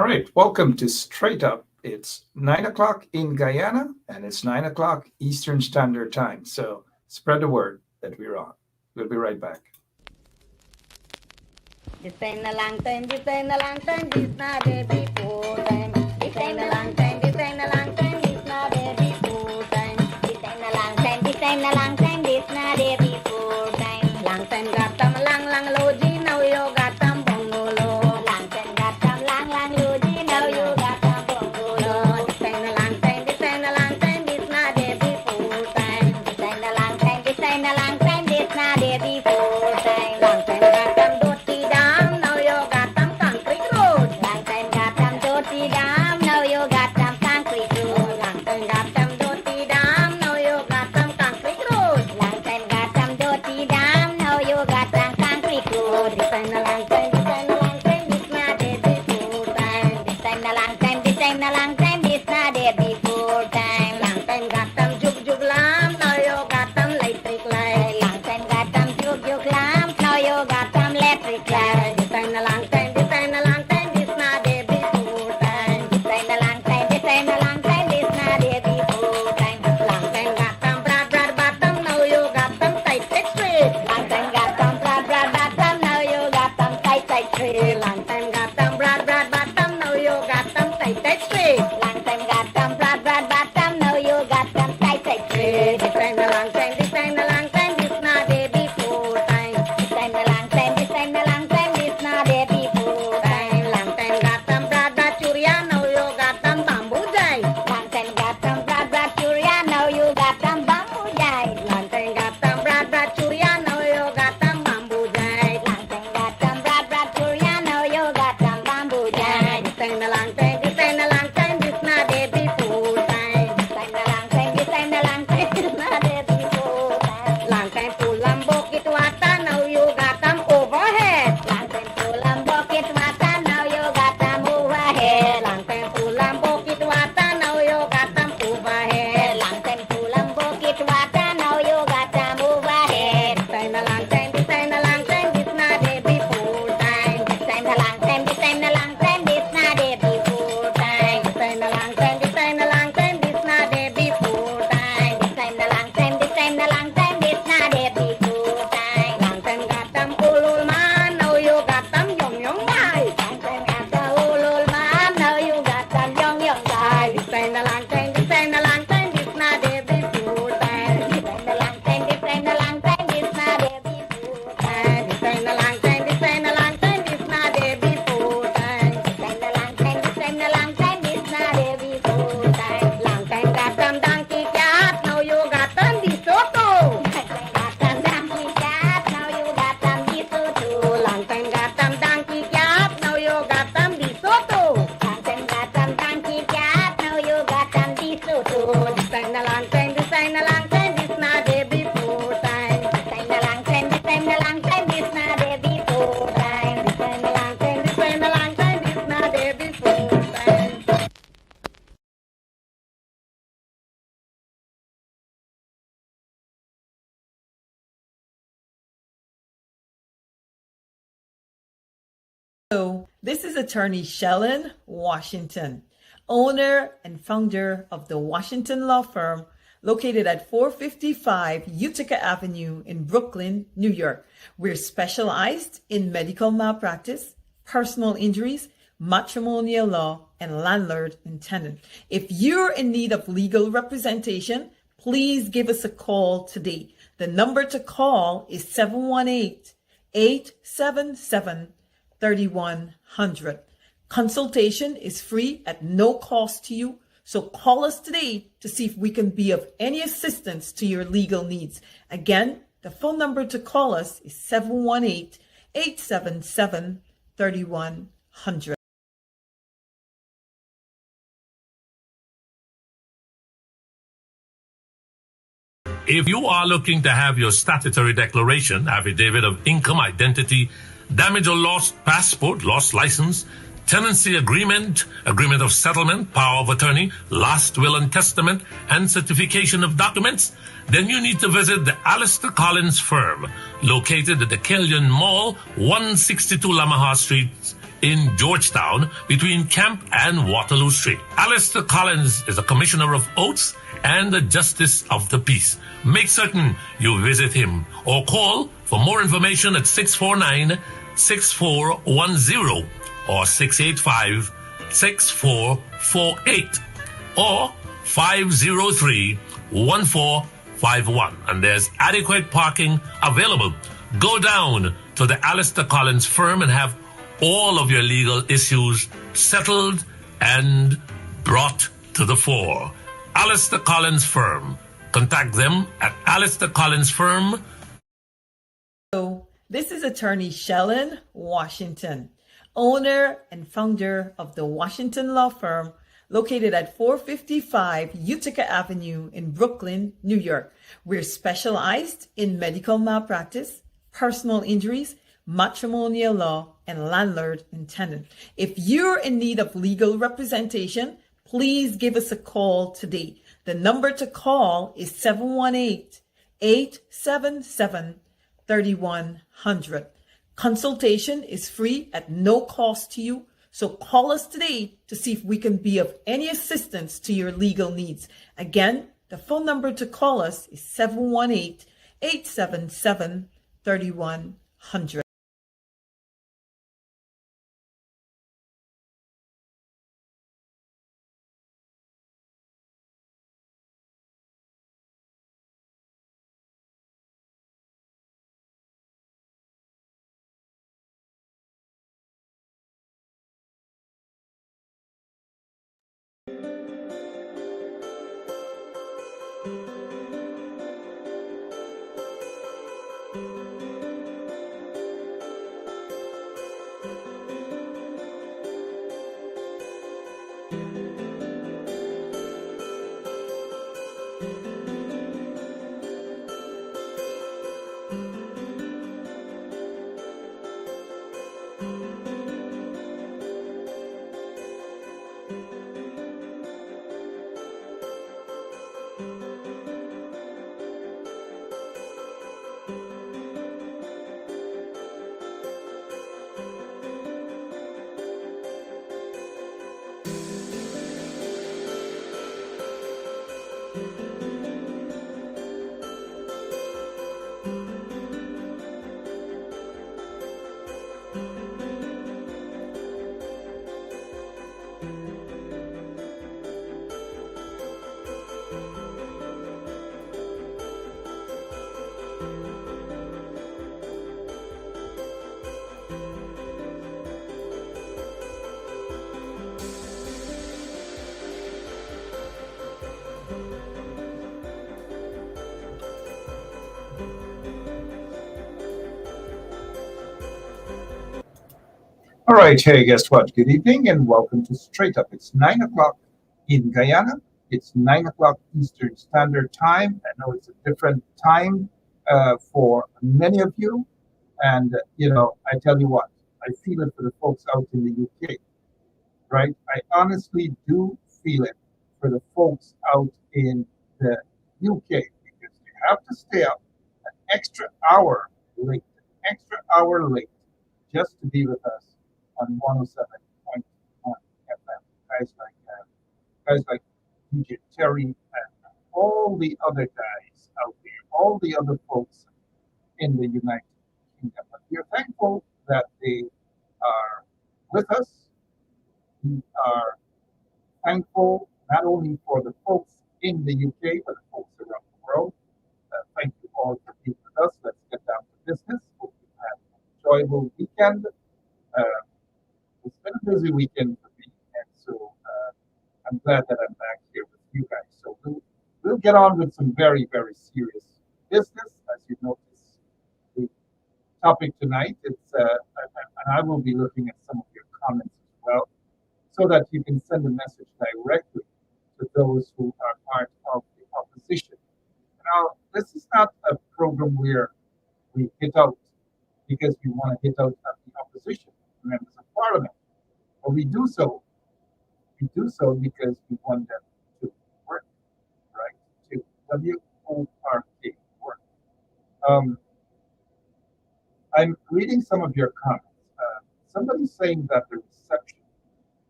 All right, welcome to Straight Up. It's 9 o'clock in Guyana and it's 9 o'clock Eastern Standard Time. So spread the word that we're on. We'll be right back. This ain't a long time, this ain't a long time, this not a before time. This ain't a long time, this ain't a long time, this not a before time. This ain't a long time, this ain't a long time, this not a before time. Long time got them lang logi, now you got them bongolo. Long time got them lang logi, now you got them bongolo. This ain't a long time, this ain't a long time, this not a before time. This ain't a long time, this ain't a long time, this not a before time. Long time got them dirty down, now you got them concrete road. Long time got them dirty down, now you got them concrete road. Long time got them dirty down, now you got them concrete road. Long time got them dirty down, now you got them concrete road. This ain't a long time, this ain't a long time, this not a before time. This ain't a long time, this ain't a long time, this not a before time. Long time got them jug lamp, now you got them electric light. Long time got them jug lamp, now you got them electric light. This ain't a long time, this ain't a long time, this not a before time. This ain't a long time, this ain't a long time, this not a before time. Long time got them broad bottom, now you got them tight straight. Long time got them broad bottom, now you got them tight straight. Long time got them broad bottom, now you got them tight straight. Long time got them broad bottom, now you got them tight straight. This ain't a long time, this ain't a long time, this not a before time. This ain't a long time, this ain't a long time, this not a before time. Long time got them broad churia, now you got them bamboo jai. Long time got them broad churia, now you got them bamboo jai. Long time got them broad churia, now you got them bamboo jai. Long time got them broad churia, now you got them bamboo jai. This ain't a long time, this ain't a long time, this not a before time. This ain't a long time, this ain't a long time, this not a before time. Long time full bucket water, now you got them overhead. Long time full bucket water, now you got them overhead. Long time full bucket water, now you got them overhead. Long time full bucket water, now you got them overhead. This ain't a long time, this ain't a long time, this not a before time. This ain't a long time, this ain't a long time, this not a before time. This ain't a long time, this ain't a long time, this not a before time. This ain't a long time, this ain't a long time, this not a before time. Long time got them old man, now you got them young guys. Long time got the old man, now you got them young guys. This ain't a long time, this ain't a long time, this not a before time. This ain't a long time, this ain't a long time, this not a before time. This ain't a long time, this ain't a long time, this not a before time. This ain't a long time, this ain't a long time, this not a before time. Long time got them donkey cat, now you got them DeSoto. Long time got them donkey cat, now you got them DeSoto. Long time got them donkey cat, now you got them DeSoto. Long time got them donkey cat, now you got them DeSoto. This ain't a long time, this ain't a long time, this not a before time. This ain't a long time, this ain't a long time, this not a before time. This ain't a long time, this ain't a long time, this not a before time. Hello, this is attorney Shellen Washington, owner and founder of the Washington Law Firm located at 455 Utica Avenue in Brooklyn, New York. We're specialized in medical malpractice, personal injuries, matrimonial law, and landlord and tenant. If you're in need of legal representation, please give us a call today. The number to call is 718-877-3100. Consultation is free at no cost to you, so call us today to see if we can be of any assistance to your legal needs. Again, the phone number to call us is 718-877-3100. If you are looking to have your statutory declaration, affidavit of income, identity, damage or lost passport, lost license, tenancy agreement, agreement of settlement, power of attorney, last will and testament, and certification of documents, then you need to visit the Alistair Collins firm, located at the Killian Mall, 162 Lamaha Street, in Georgetown between Camp and Waterloo Street. Alistair Collins is a commissioner of oaths and a justice of the peace. Make certain you visit him or call for more information at 649-6410 or 685-6448 or 503-1451. And there's adequate parking available. Go down to the Alistair Collins firm and have all of your legal issues settled and brought to the fore. Alistair Collins Firm. Contact them at Alistair Collins Firm. So, this is attorney Shellen Washington, owner and founder of the Washington Law Firm, located at 455 Utica Avenue in Brooklyn, New York. We're specialized in medical malpractice, personal injuries, matrimonial law, and landlord and tenant. If you're in need of legal representation, please give us a call today. The number to call is 718-877-3100. Consultation is free at no cost to you. So call us today to see if we can be of any assistance to your legal needs. Again, the phone number to call us is 718-877-3100. All right, hey, guess what? Good evening and welcome to Straight Up. It's 9 o'clock in Guyana. It's 9 o'clock Eastern Standard Time. I know it's a different time for many of you. And, I tell you what, I feel it for the folks out in the UK, right? I honestly do feel it for the folks out in the UK because you have to stay up an extra hour late, just to be with us on 107.1 FM. Guys like DJ Terry and all the other guys out there, all the other folks in the United Kingdom. But we're thankful that they are with us. We are thankful not only for the folks in the UK, but the folks around the world. Thank you all for being with us. Let's get down to business. Hope you had an enjoyable weekend. It's been a busy weekend for me, and so I'm glad that I'm back here with you guys. So we'll get on with some very, very serious business. As you notice, the topic tonight is, and I will be looking at some of your comments as well, so that you can send a message directly to those who are part of the opposition. Now, this is not a program where we hit out because we want to hit out at the opposition members of parliament. But we do so because we want them to work, right? To W-O-R-K, work. I'm reading some of your comments. somebody's saying that the reception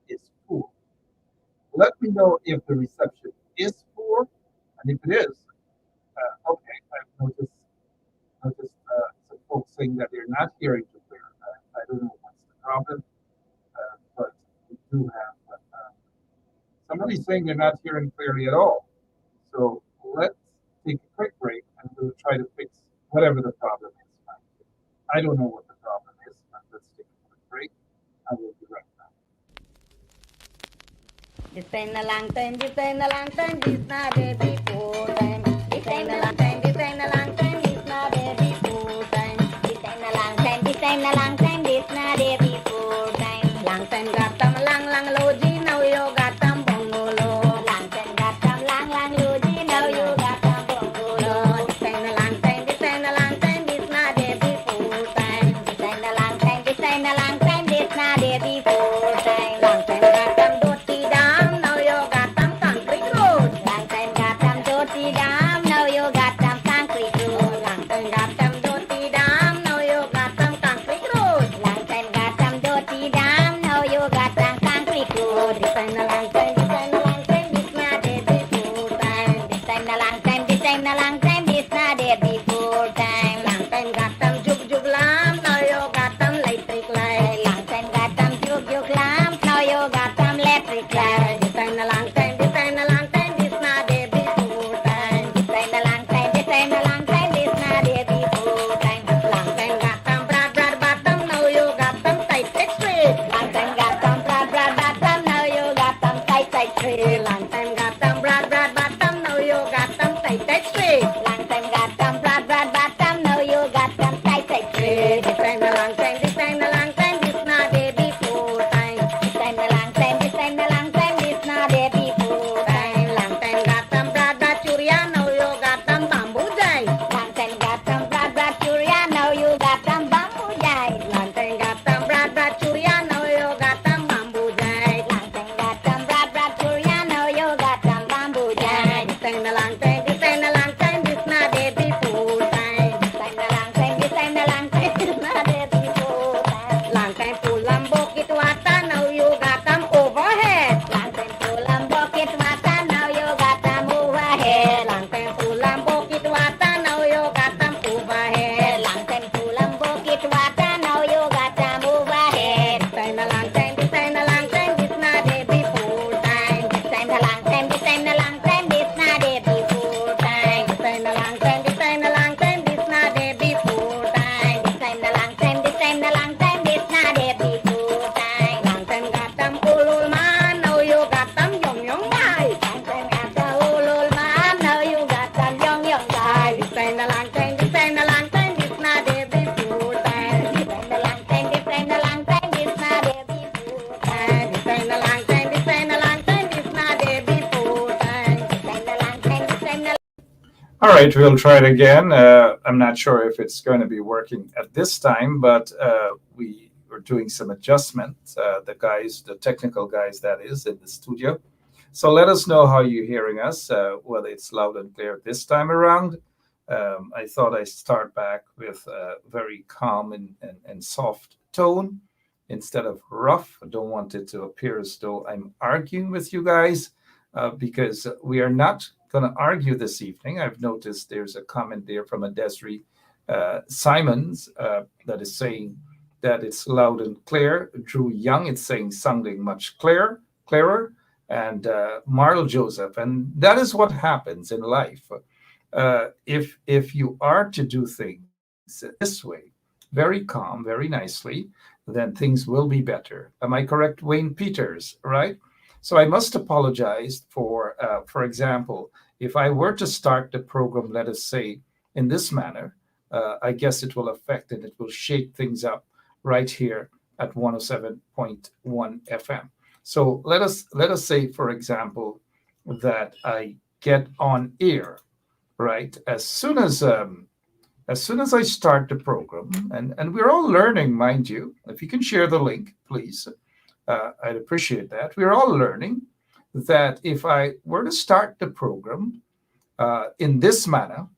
is poor. Let me know if the reception is poor, and if it is, okay, I've noticed some folks saying that they're not hearing too clear. I don't know what's the problem, but we do have somebody saying they're not hearing clearly at all. So let's take a quick break and we'll try to fix whatever the problem is. I don't know what the problem is, but let's take a quick break. I will be right back. This ain't a long time, this ain't a long time, this not a before time. This ain't a long time, this ain't a long time, this not a before time. This ain't a long time, this ain't a long time, this not a before time. Long time got them long, long logi, now you got them bongolo. Long time got them long, long logi, now you got them bongolo. This ain't a long time, this ain't a long time, this not a before time. This ain't a long time, this ain't a long time, this not a before time. Long time got them dirty down, now you got them concrete road. Long time got them dirty down, now you got them concrete road. Long time got them dirty down, now you got them concrete road. Long time got them dirty down, now you got them concrete road. This ain't a long time, this ain't a long time, this not a before time. This ain't a long time, this ain't a long time, this not a before time. Long time got them jug lamp, now you got them electric light. Long time got them jug lamp, now you got them electric light. This ain't a long time, this ain't a long time, this not a before time. This ain't a long time, this ain't a long time, this not a before time. Long time got them broad bottom, now you got them tight straight. Long time got them broad bottom, now you got them tight straight. Long time got them broad bottom, now you got them tight straight. Long time got them broad bottom, now you got them tight straight. This ain't a long time, this ain't a long time, this not a before time. This ain't a long time, this ain't a long time, this not a before time. Long time got them broad churia, now you got them bamboo jai. Long time got them broad churia, now you got them bamboo jai. Long time got them broad churia, now you got them bamboo jai. Long time got them broad churia, now you got them bamboo jai. This ain't a long time, this ain't a long time, this not a before time. This ain't a long time, this ain't a long time, this not a before time. Long time full and bucket water, now you got them overhead. Long time full and bucket water, now you got them overhead. Long time full and bucket water, now you got them overhead. Long time full and bucket water, now you got them overhead. This ain't a long time, this ain't a long time, this not a before time. This ain't a long time, this ain't a long time, this not a before time. This ain't a long time, this ain't a long time, this not a before time. This ain't a long time, this ain't a long time, this not a before time. Long time got them old man, now you got them young guys. Long time got the old man, now you got them young guys. This ain't a long time, this ain't a long time, this not a before time. This ain't a long time, this ain't a long time, this not a before time. This ain't a long time, this ain't a long time, this not a before time. This ain't a long time, this ain't a All right, we'll try it again. I'm not sure if it's going to be working at this time, but we were doing some adjustments. The technical guys, that is, in the studio. So let us know how you're hearing us, whether it's loud and clear this time around. I thought I'd start back with a very calm and soft tone instead of rough. I don't want it to appear as though I'm arguing with you guys, because we are not going to argue this evening. I've noticed there's a comment there from a Desiree Simons that is saying that it's loud and clear. Drew Young, it's saying sounding much clearer. And Marl Joseph, and that is what happens in life. If you are to do things this way, very calm, very nicely, then things will be better. Am I correct, Wayne Peters? Right? So I must apologize for example, if I were to start the program, let us say, in this manner, I guess it will affect and it will shake things up right here at 107.1 FM. So let us say, for example, that I get on air, right? As soon as I start the program, and we're all learning, mind you. If you can share the link, please, I'd appreciate that. We're all learning that if I were to start the program in this manner,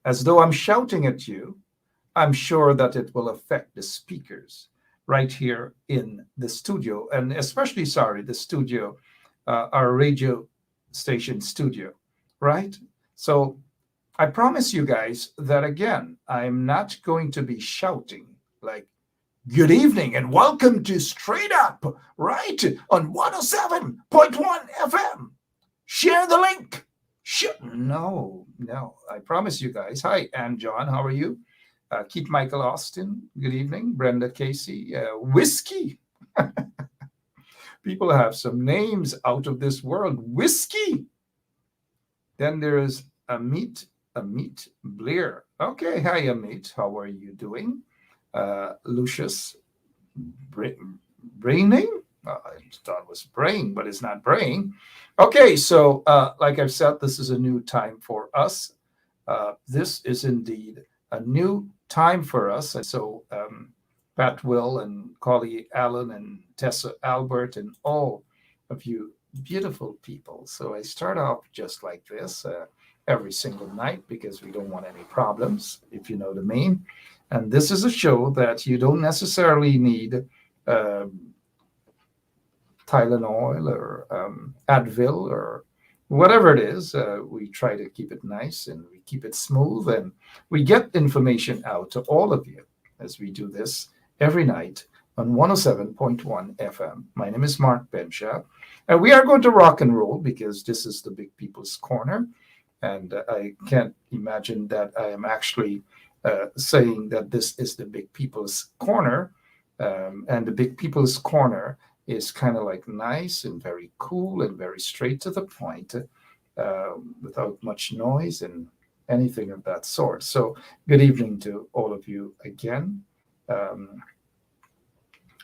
as though I'm shouting at you, I'm sure that it will affect the speakers right here in the studio, and especially, the studio, our radio station studio, right? So I promise you guys that again, I'm not going to be shouting like, good evening and welcome to Straight Up, right? On 107.1 FM. Share the link. No. I promise you guys. Hi, Ann John. How are you? Keith Michael Austin. Good evening. Brenda Casey. Whiskey. People have some names out of this world. Whiskey. Then there is Amit Blair. Okay. Hi, Amit. How are you doing? Lucius Braining. I thought it was brain, but it's not brain. Okay, so like I've said, this is a new time for us. This is indeed a new time for us. And so Pat Will and Collie Allen and Tessa Albert and all of you beautiful people. So I start off just like this every single night because we don't want any problems, if you know what I mean. And this is a show that you don't necessarily need Tylenol or Advil or whatever it is. We try to keep it nice and we keep it smooth, and we get information out to all of you as we do this every night on 107.1 FM. My name is Mark Benshaw, and we are going to rock and roll because this is the Big People's Corner, and I can't imagine that I am actually saying that this is the Big People's Corner, and the Big People's Corner is kind of like nice and very cool and very straight to the point, without much noise and anything of that sort. So good evening to all of you again.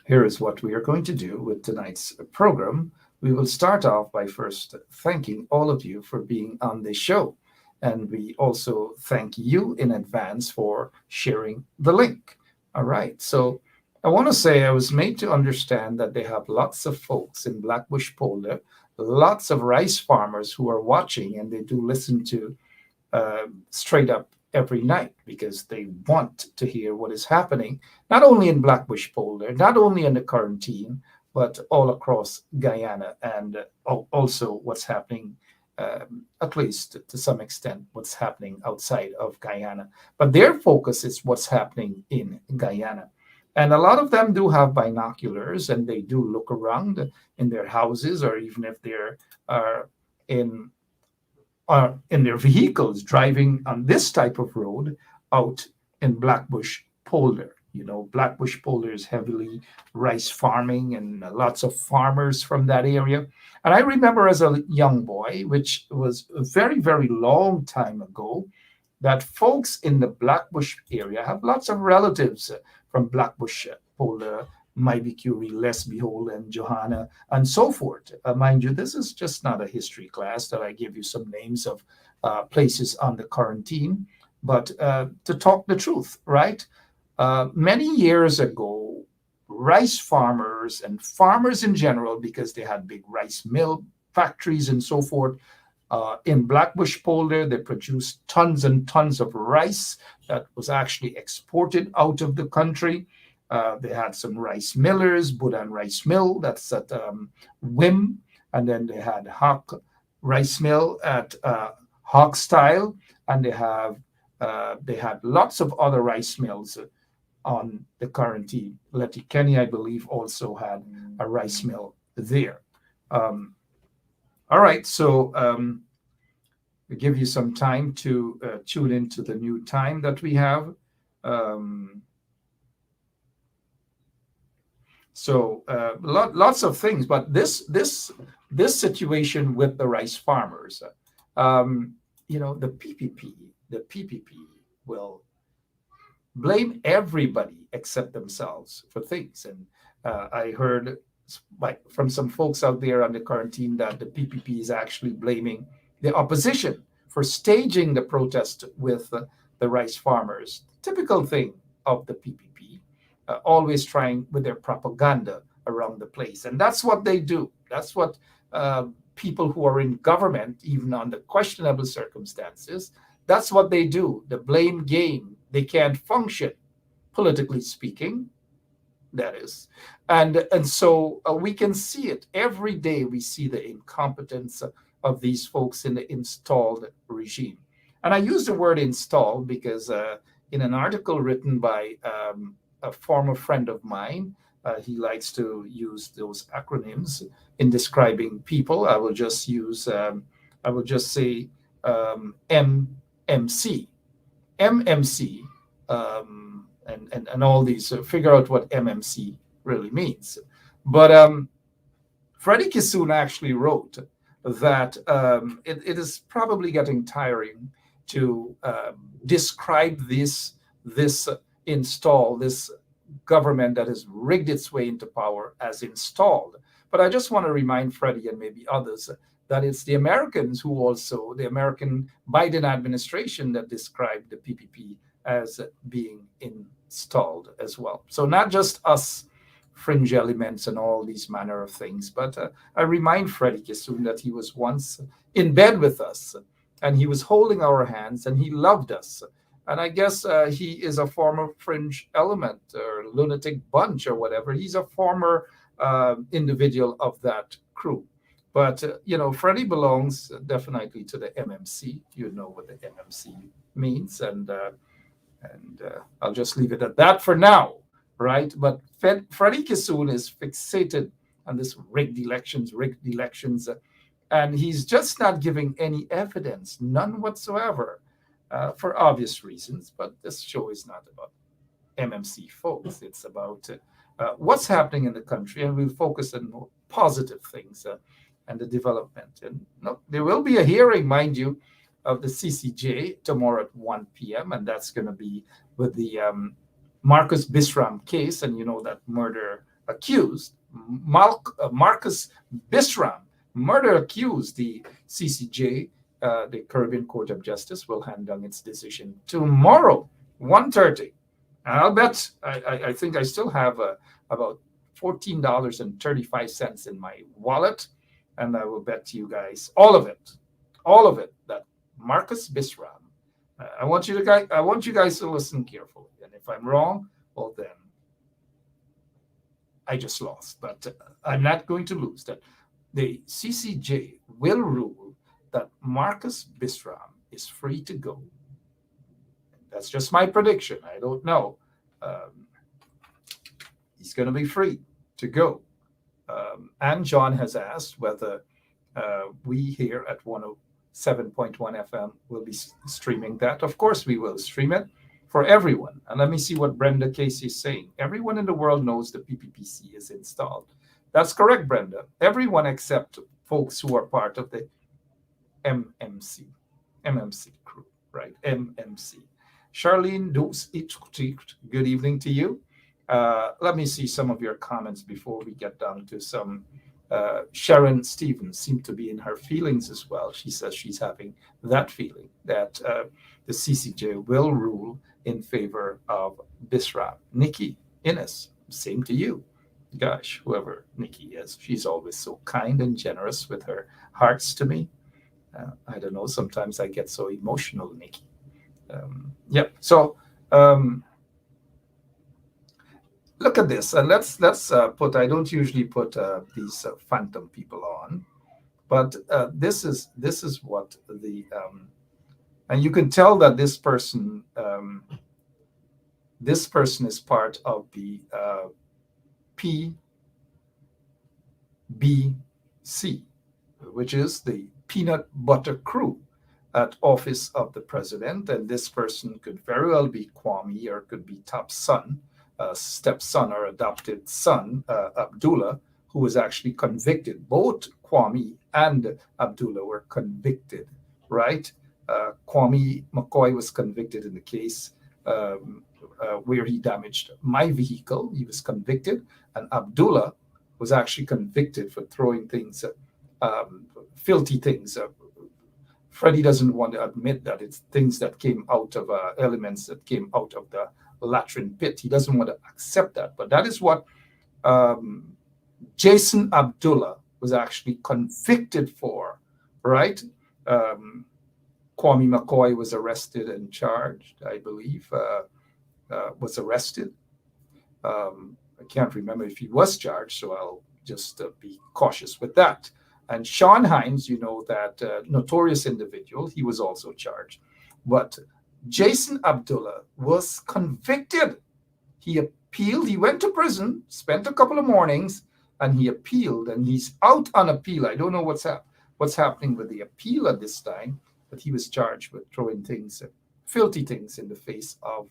Here is what we are going to do with tonight's program. We will start off by first thanking all of you for being on the show. And we also thank you in advance for sharing the link. All right. So I want to say I was made to understand that they have lots of folks in Blackbush Polder, lots of rice farmers who are watching, and they do listen to Straight Up every night because they want to hear what is happening, not only in Blackbush Polder, not only in the quarantine, but all across Guyana, and also what's happening, at least to some extent, what's happening outside of Guyana. But their focus is what's happening in Guyana. And a lot of them do have binoculars, and they do look around in their houses, or even if they're in their vehicles driving on this type of road out in Blackbush Polder. You know, Blackbush Polder is heavily rice farming and lots of farmers from that area. And I remember as a young boy, which was a very, very long time ago, that folks in the Blackbush area have lots of relatives from Blackbush Polder, Mybe Curie, Lesby Hole, and Johanna, and so forth. Mind you, this is just not a history class that I give you some names of places on the quarantine, but to talk the truth, right? Many years ago, rice farmers and farmers in general, because they had big rice mill factories and so forth, in Blackbush Polder, they produced tons and tons of rice that was actually exported out of the country. They had some rice millers, Budan Rice Mill, that's at Wim, and then they had Hawk Rice Mill at Hawk Style, and they had lots of other rice mills on the quarantine. Letty Kenny, I believe, also had a rice mill there. All right, so we give you some time to tune into the new time that we have. So lots of things, but this situation with the rice farmers, you know, the PPP will blame everybody except themselves for things. And I heard from some folks out there on the quarantine that the PPP is actually blaming the opposition for staging the protest with the rice farmers. Typical thing of the PPP, always trying with their propaganda around the place. And that's what they do. That's what people who are in government, even under questionable circumstances, that's what they do, the blame game They can't function, politically speaking, that is. And so we can see it every day. We see the incompetence of these folks in the installed regime. And I use the word installed because in an article written by a former friend of mine, he likes to use those acronyms in describing people. I will just say MMC. MMC, and all these, figure out what MMC really means. But Freddie Kissoon actually wrote that it is probably getting tiring to describe this government that has rigged its way into power as installed. But I just want to remind Freddie and maybe others that it's the Americans who also, the American Biden administration, that described the PPP as being installed as well. So not just us fringe elements and all these manner of things, but I remind Freddie Kissoon that he was once in bed with us and he was holding our hands and he loved us. And I guess he is a former fringe element or lunatic bunch or whatever. He's a former individual of that crew. But, Freddie belongs definitely to the MMC. You know what the MMC means. And I'll just leave it at that for now, right? But Freddie Kissoon is fixated on this rigged elections. And he's just not giving any evidence, none whatsoever, for obvious reasons. But this show is not about MMC folks. It's about what's happening in the country. And we'll focus on more positive things and the development. And there will be a hearing, mind you, of the CCJ tomorrow at 1 p.m. And that's going to be with the Marcus Bisram case. And that murder accused, Marcus Bisram, murder accused, the CCJ, the Caribbean Court of Justice, will hand down its decision tomorrow, 1:30. And I'll bet, I think I still have about $14.35 in my wallet. And I will bet you guys all of it, that Marcus Bisram. I want you guys to listen carefully. And if I'm wrong, well then I just lost. But I'm not going to lose. That the CCJ will rule that Marcus Bisram is free to go. That's just my prediction. I don't know. He's going to be free to go. And John has asked whether we here at 107.1 FM will be streaming that. Of course, we will stream it for everyone. And let me see what Brenda Casey is saying. Everyone in the world knows the PPPC is installed. That's correct, Brenda. Everyone except folks who are part of the MMC crew, right? MMC. Charlene, good evening to you. Let me see some of your comments before we get down to some. Sharon Stevens seemed to be in her feelings as well. She says she's having that feeling that the CCJ will rule in favor of Bisram. Nikki Innes, same to you. Gosh, whoever Nikki is, she's always so kind and generous with her hearts to me. I don't know, sometimes I get so emotional, Nikki. So look at this, and let's put. I don't usually put these phantom people on, but this is what the and you can tell that this person is part of the PBC, which is the Peanut Butter Crew at Office of the President, and this person could very well be Kwame or could be top son. Stepson or adopted son, Abdullah, who was actually convicted. Both Kwame and Abdullah were convicted, right? Kwame McCoy was convicted in the case where he damaged my vehicle. He was convicted. And Abdullah was actually convicted for throwing things, filthy things. Freddie doesn't want to admit that it's things that came out of elements that came out of the latrine pit. He doesn't want to accept that, but that is what Jason Abdullah was actually convicted for, right? Kwame McCoy was arrested and charged, I believe, was arrested. I can't remember if he was charged, so I'll just be cautious with that. And Sean Hines, you know, that notorious individual, he was also charged. But Jason Abdullah was convicted. He appealed, he went to prison, spent a couple of mornings, and he appealed, and he's out on appeal. I don't know what's happening with the appeal at this time, but he was charged with throwing things, filthy things in the face of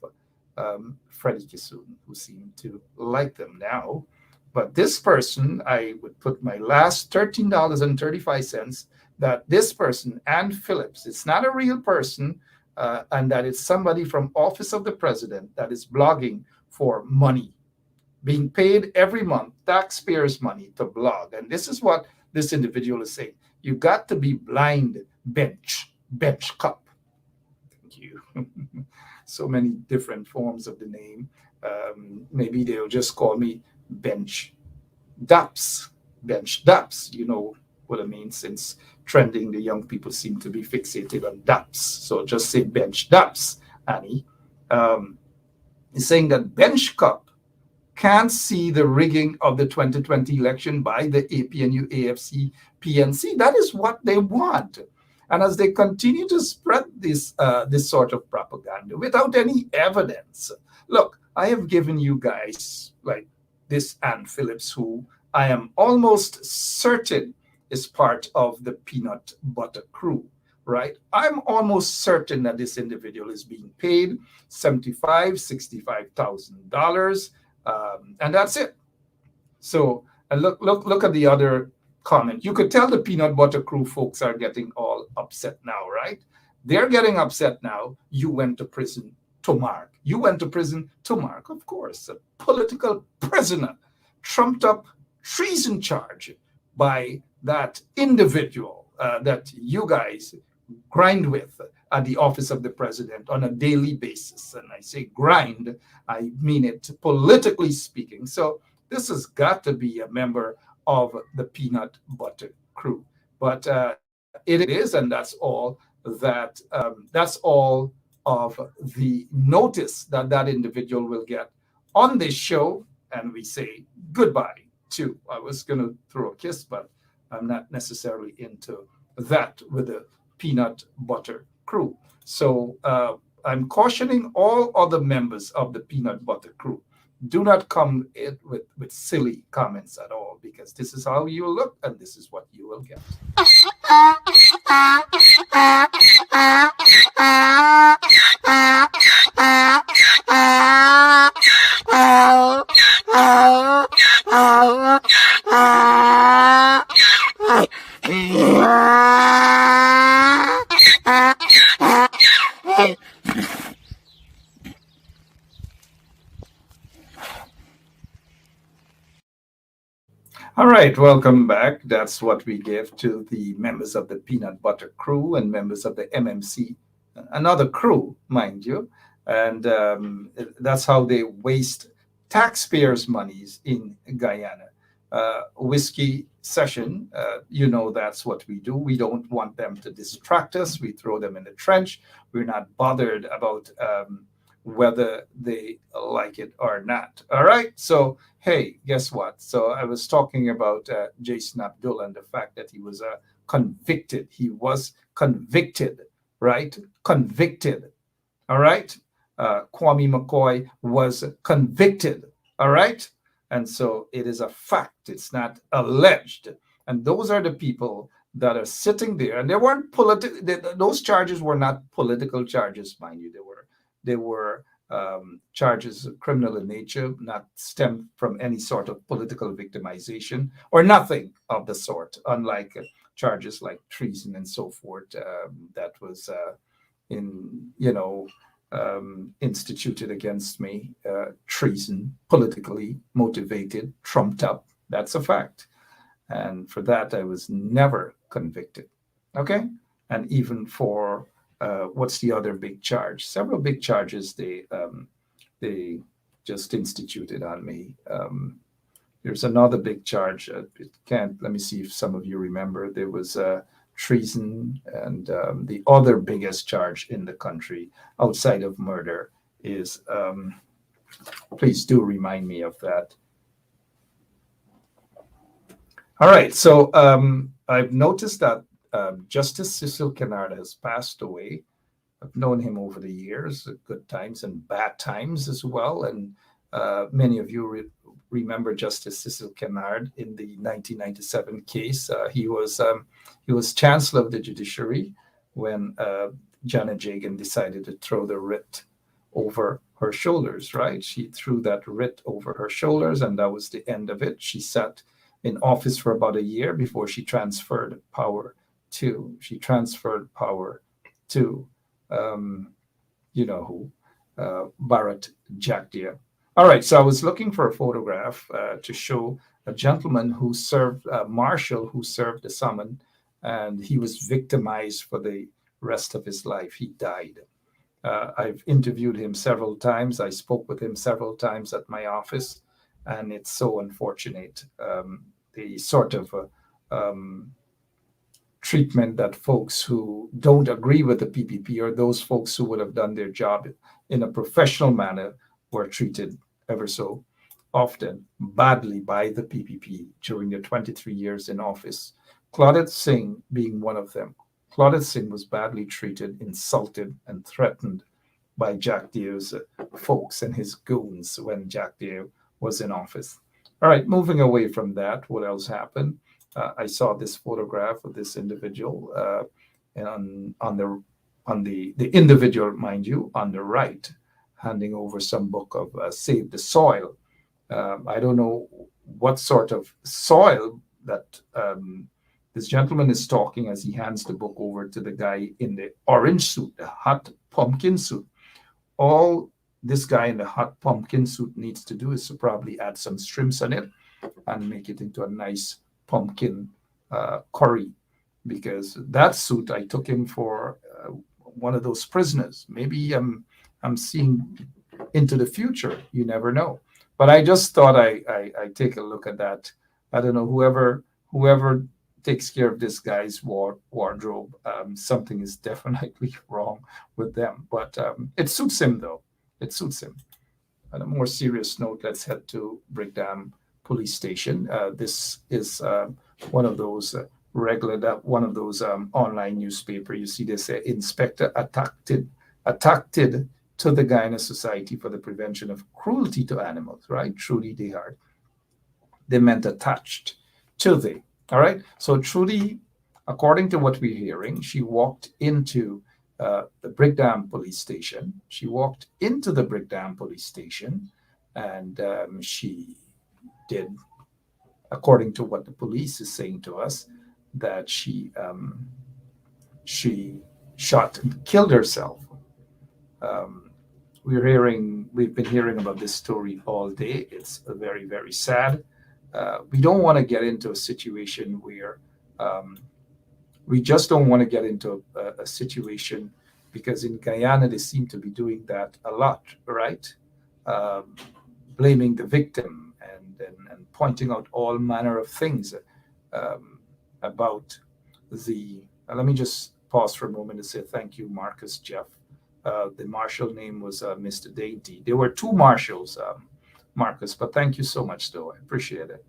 Freddie Kissoon, who seemed to like them now. But this person, I would put my last $13.35 that this person, Ann Phillips, it's not a real person, and that it's somebody from Office of the President that is blogging for money, being paid every month, taxpayers' money to blog. And this is what this individual is saying. You got to be blind, bench cup. Thank you. So many different forms of the name. Maybe they'll just call me Bench Daps. Bench Daps, you know what I mean, since trending, the young people seem to be fixated on Daps. So just say Bench Daps, Annie. He's saying that Bench Cup can't see the rigging of the 2020 election by the APNU, AFC, PNC. That is what they want. And as they continue to spread this sort of propaganda without any evidence, look, I have given you guys like this Ann Phillips, who I am almost certain is part of the peanut butter crew, right? I'm almost certain that this individual is being paid $65,000, and that's it. So, and look at the other comment. You could tell the peanut butter crew folks are getting all upset now, right? They're getting upset now. You went to prison to Mark. You went to prison to Mark, of course, a political prisoner, trumped up treason charge by that individual that you guys grind with at the office of the president on a daily basis. And I say grind, I mean it politically speaking. So this has got to be a member of the peanut butter crew. But it is, and that's all of the notice that that individual will get on this show. And we say goodbye to, I was going to throw a kiss, but I'm not necessarily into that with the peanut butter crew. So I'm cautioning all other members of the peanut butter crew. Do not come in with silly comments at all, because this is how you look and this is what you will get. All right, welcome back. That's what we give to the members of the Peanut Butter Crew and members of the MMC, another crew, mind you. And that's how they waste taxpayers' monies in Guyana. Whiskey session, you know, that's what we do. We don't want them to distract us. We throw them in the trench. We're not bothered about whether they like it or not. All right. So, hey, guess what? So I was talking about Jason Abdullah and the fact that he was convicted. He was convicted, right? Convicted. All right. Kwame McCoy was convicted. All right. And so it is a fact. It's not alleged. And those are the people that are sitting there. And they weren't those charges were not political charges, mind you. They were charges of criminal in nature, not stemmed from any sort of political victimization or nothing of the sort, unlike charges like treason and so forth that was instituted against me. Treason, politically motivated, trumped up. That's a fact. And for that, I was never convicted. Okay? And even for what's the other big charge? Several big charges they just instituted on me. There's another big charge. Let me see if some of you remember. There was treason, and the other biggest charge in the country outside of murder is, please do remind me of that. All right, so I've noticed that Justice Cecil Kennard has passed away. I've known him over the years, good times and bad times as well. And many of you remember Justice Cecil Kennard in the 1997 case. He was Chancellor of the Judiciary when Janet Jagan decided to throw the writ over her shoulders, right? She threw that writ over her shoulders, and that was the end of it. She sat in office for about a year before she transferred power to you know who, Bharat Jagdeo. All right, so I was looking for a photograph to show a gentleman who served, Marshall, who served the summon, and he was victimized for the rest of his life. He died. I've interviewed him several times. I spoke with him several times at my office, and it's so unfortunate, the sort of treatment that folks who don't agree with the PPP, or those folks who would have done their job in a professional manner, were treated ever so often badly by the PPP during their 23 years in office. Claudette Singh being one of them. Claudette Singh was badly treated, insulted, and threatened by Jagdeo's folks and his goons when Jagdeo was in office. All right, moving away from that, what else happened? I saw this photograph of this individual, and on the individual, mind you, on the right, handing over some book of Save the Soil. I don't know what sort of soil that this gentleman is talking as he hands the book over to the guy in the orange suit, the hot pumpkin suit. All this guy in the hot pumpkin suit needs to do is to probably add some shrimps on it and make it into a nice pumpkin curry, because that suit, I took him for one of those prisoners. Maybe I'm seeing into the future. You never know. But I just thought I take a look at that. I don't know, whoever takes care of this guy's wardrobe, something is definitely wrong with them. But it suits him, though. It suits him. On a more serious note, let's head to Brigham Police Station. This is one of those online newspaper. You see this inspector attacked to the Guyana Society for the Prevention of Cruelty to Animals, right? Truly they are. They meant attached to the. All right. So Trudy, according to what we're hearing, she walked into the Brigham Police Station. She walked into the Brigham Police Station, and she did, according to what the police is saying to us, that she shot and killed herself. We've been hearing about this story all day. It's very, very sad. We don't want to get into a situation where we just don't want to get into a situation, because in Guyana they seem to be doing that a lot, right? Blaming the victim and pointing out all manner of things about the. Let me just pause for a moment to say thank you, Marcus Jeff. The marshal name was Mr. Dainty. There were two marshals, Marcus, but thank you so much, though. I appreciate it.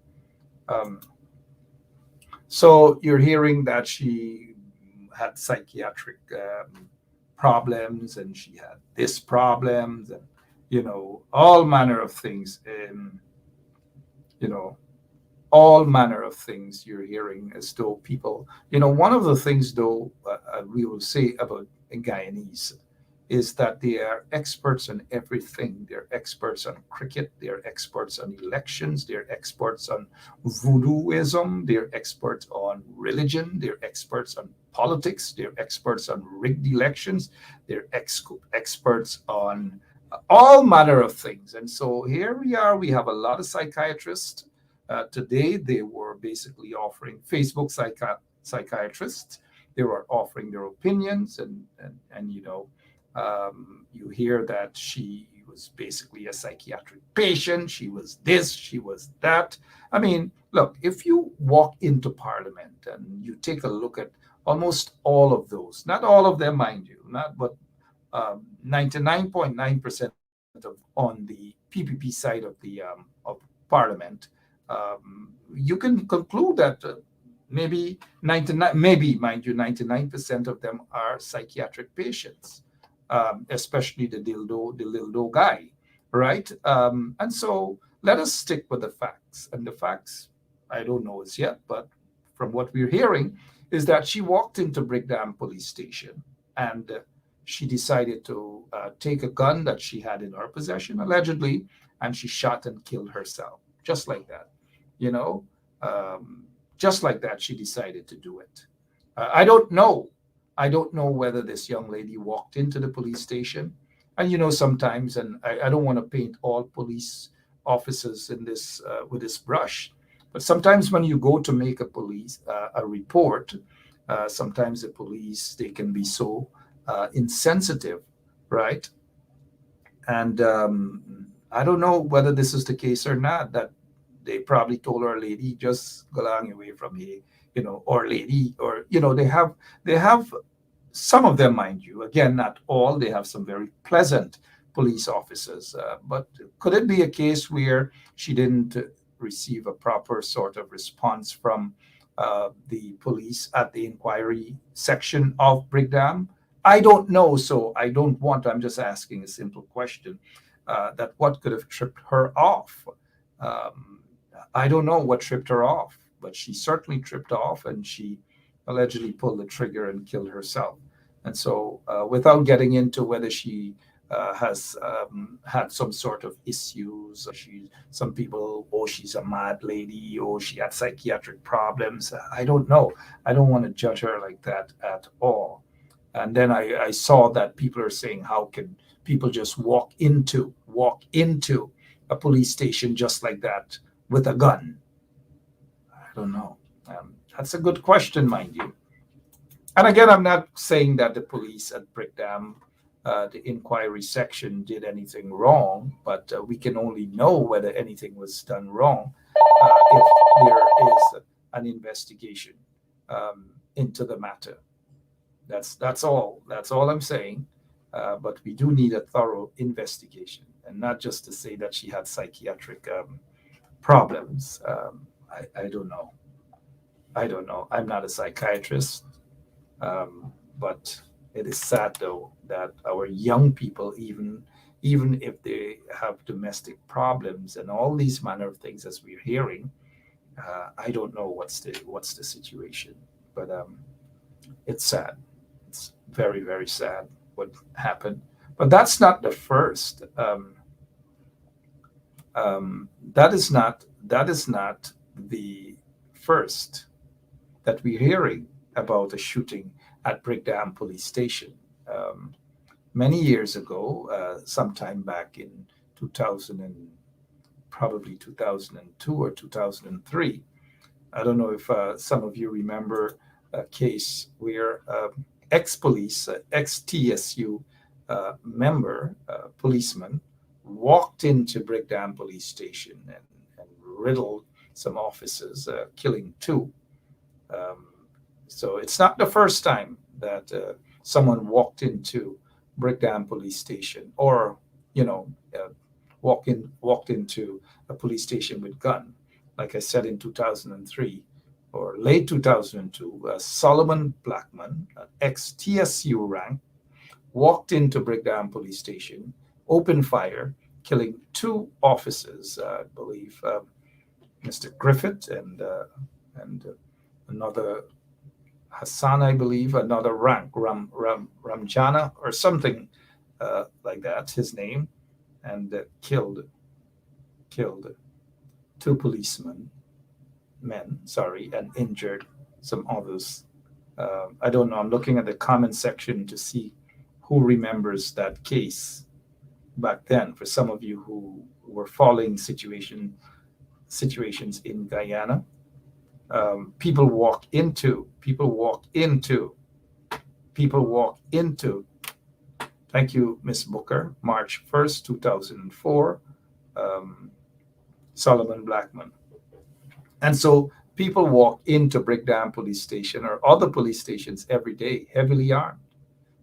So you're hearing that she had psychiatric problems, and she had this problems, and all manner of things. All manner of things you're hearing, as though people. One of the things, though, we will say about Guyanese is that they are experts on everything. They're experts on cricket. They're experts on elections. They're experts on voodooism. They're experts on religion. They're experts on politics. They're experts on rigged elections. They're experts on all manner of things. And so here we are. We have a lot of psychiatrists. Today, they were basically offering Facebook psychiatrists. They were offering their opinions, and you hear that she was basically a psychiatric patient. She was this, she was that. I mean, look, if you walk into Parliament and you take a look at almost all of those, not all of them, mind you, but 99.9% on the PPP side of the of Parliament, you can conclude that maybe 99, maybe mind you, 99% of them are psychiatric patients, especially the dildo guy, right? And so let us stick with the facts. And the facts, I don't know as yet, but from what we're hearing, is that she walked into Brickdam police station and she decided to take a gun that she had in her possession, allegedly, and she shot and killed herself, just like that, you know, just like that. She decided to do it. I don't know. I don't know whether this young lady walked into the police station, and you know, sometimes, and I don't want to paint all police officers in this with this brush, but sometimes when you go to make a report, sometimes the police, they can be so insensitive, right? And I don't know whether this is the case or not, that they probably told our lady, just go along away from here, you know, or lady, or, you know, they have some of them, mind you, again, not all, they have some very pleasant police officers, but could it be a case where she didn't receive a proper sort of response from the police at the inquiry section of Brickdam? I don't know, so I don't want, I'm just asking a simple question, that what could have tripped her off? I don't know what tripped her off, but she certainly tripped off and she allegedly pulled the trigger and killed herself. And so without getting into whether she has had some sort of issues, some people, oh, she's a mad lady, or she had psychiatric problems, I don't know. I don't want to judge her like that at all. And then I saw that people are saying, how can people just walk into a police station just like that with a gun? I don't know. That's a good question, mind you. And again, I'm not saying that the police at Brickdam, the inquiry section, did anything wrong, but we can only know whether anything was done wrong if there is an investigation into the matter. That's all I'm saying. But we do need a thorough investigation, and not just to say that she had psychiatric problems. I don't know. I'm not a psychiatrist, but it is sad though that our young people, even if they have domestic problems and all these manner of things, as we're hearing, I don't know what's the situation, but it's sad. It's very, very sad what happened. But that's not the first. That is not the first that we're hearing about a shooting at Brickdam police station. Many years ago, sometime back in 2002 or 2003, I don't know if some of you remember a case where ex-police, ex-TSU member, policeman, walked into Brickdam police station and riddled some officers, killing two. So it's not the first time that someone walked into Brickdam police station, or walked into a police station with gun. Like I said, in 2003 or late 2002, Solomon Blackman, ex-TSU rank, walked into Brickdam police station, opened fire, killing two officers, I believe, Mr. Griffith and another Hassan, I believe, another rank, Ramjana or something like that, his name, and killed two policemen, and injured some others. I don't know. I'm looking at the comment section to see who remembers that case back then. For some of you who were following situations in Guyana, people walk into. Thank you, Miss Booker. March 1st, 2004. Solomon Blackman. And so People walk into Brickdam Police Station or other police stations every day, heavily armed.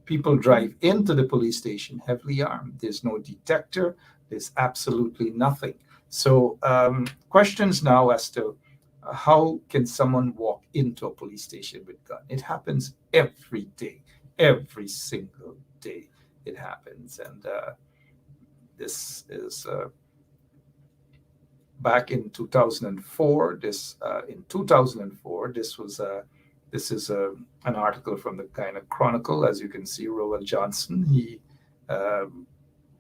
People drive into the police station heavily armed. There's no detector. There's absolutely nothing. So questions now as to how can someone walk into a police station with a gun? It happens every day, every single day it happens. And this is back in 2004. This is an article from the Guyana Chronicle. As you can see, Rowan Johnson, he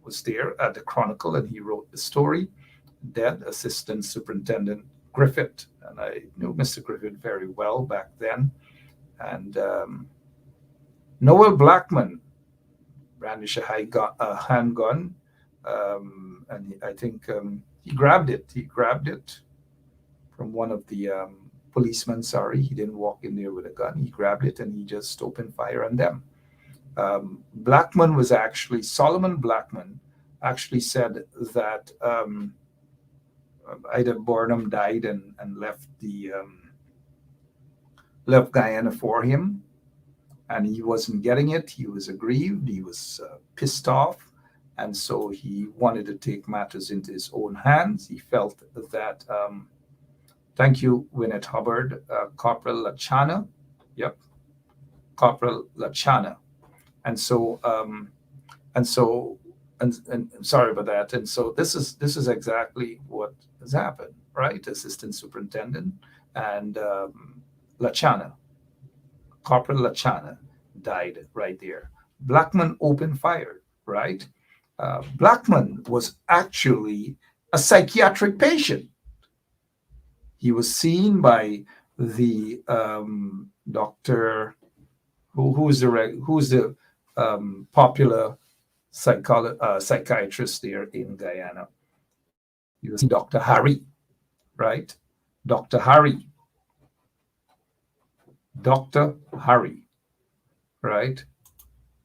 was there at the Chronicle and he wrote the story. Dead Assistant Superintendent Griffith, and I knew Mr. Griffith very well back then. And Noel Blackman brandished a handgun, and I think he grabbed it. He grabbed it from one of the policemen. Sorry, he didn't walk in there with a gun. He grabbed it and he just opened fire on them. Solomon Blackman actually said that Ida Burnham died and left left Guyana for him, and he wasn't getting it. He was aggrieved. He was pissed off, and so he wanted to take matters into his own hands. He felt that. Thank you, Winnet Hubbard, Corporal Lachana. Yep, Corporal Lachana, and sorry about that. And so this is exactly what has happened, right? Assistant Superintendent and Lachana, Corporal Lachana, died right there. Blackman opened fire, right? Blackman was actually a psychiatric patient. He was seen by the doctor who's the popular psychiatrist there in Guyana. He was Dr. Harry, right? Dr. Harry, right?